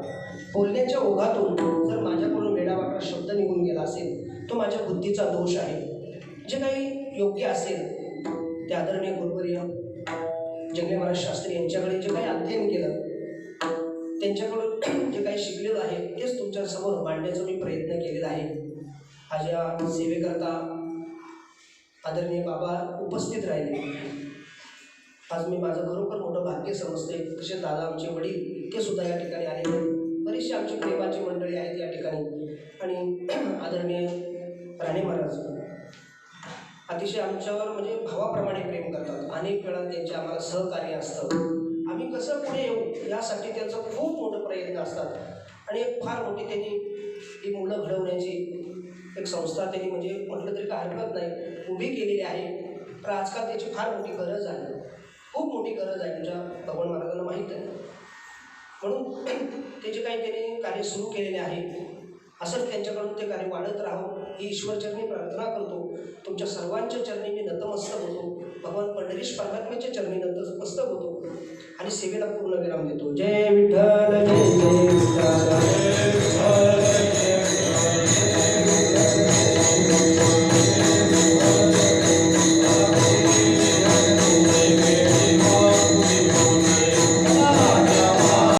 बोलण्याच्या ओघातून जर माझ्याकडून वेडावाकडा शब्द निघून गेला असेल तो माझ्या बुद्धीचा दोष आहे. जे काही योग्य असेल ते आदरणीय गुरुवर्य जंगले महाराज शास्त्री यांच्याकडे जे काही अध्ययन केलं त्यांच्याकडून जे काही शिकलेलं आहे तेच तुमच्यासमोर मांडण्याचा मी प्रयत्न केलेला आहे. आज या सेवेकरता आदरणीय बाबा उपस्थित राहिले. आज मी माझं खरोखर मोठं भाग्य समजते. तसे दादा आमचे वडील ते सुद्धा या ठिकाणी आलेले. बरीचशी आमची प्रेमाची मंडळी आहेत या ठिकाणी. आणि आदरणीय राणे महाराज अतिशय आमच्यावर म्हणजे भावाप्रमाणे प्रेम करतात. अनेक वेळा त्यांचे आम्हाला सहकार्य असतं. आम्ही कसं पुढे येऊ यासाठी त्यांचं खूप मोठं प्रयत्न असतात. आणि एक फार मोठी त्यांनी ही मुलं घडवण्याची एक संस्था त्यांनी म्हणजे म्हटलं तरी काय हरकत नाही उभी केलेली आहे. तर आजकाल त्याची फार मोठी गरज आहे. खूप मोठी गरज आहे. तुमच्या भगवान महाराजांना माहीत आहे. म्हणून ते जे काही त्यांनी कार्य सुरू केलेले आहे असंच त्यांच्याकडून ते कार्य वाढत राहो ही ईश्वरचरणी प्रार्थना करतो. तुमच्या सर्वांच्या चरणी मी नतमस्तक होतो. भगवान पंढरीश परमात्म्याच्या चरणी नतमस्तक होतो आणि सेवेला पूर्ण विराम देतो. जय विठ्ठल.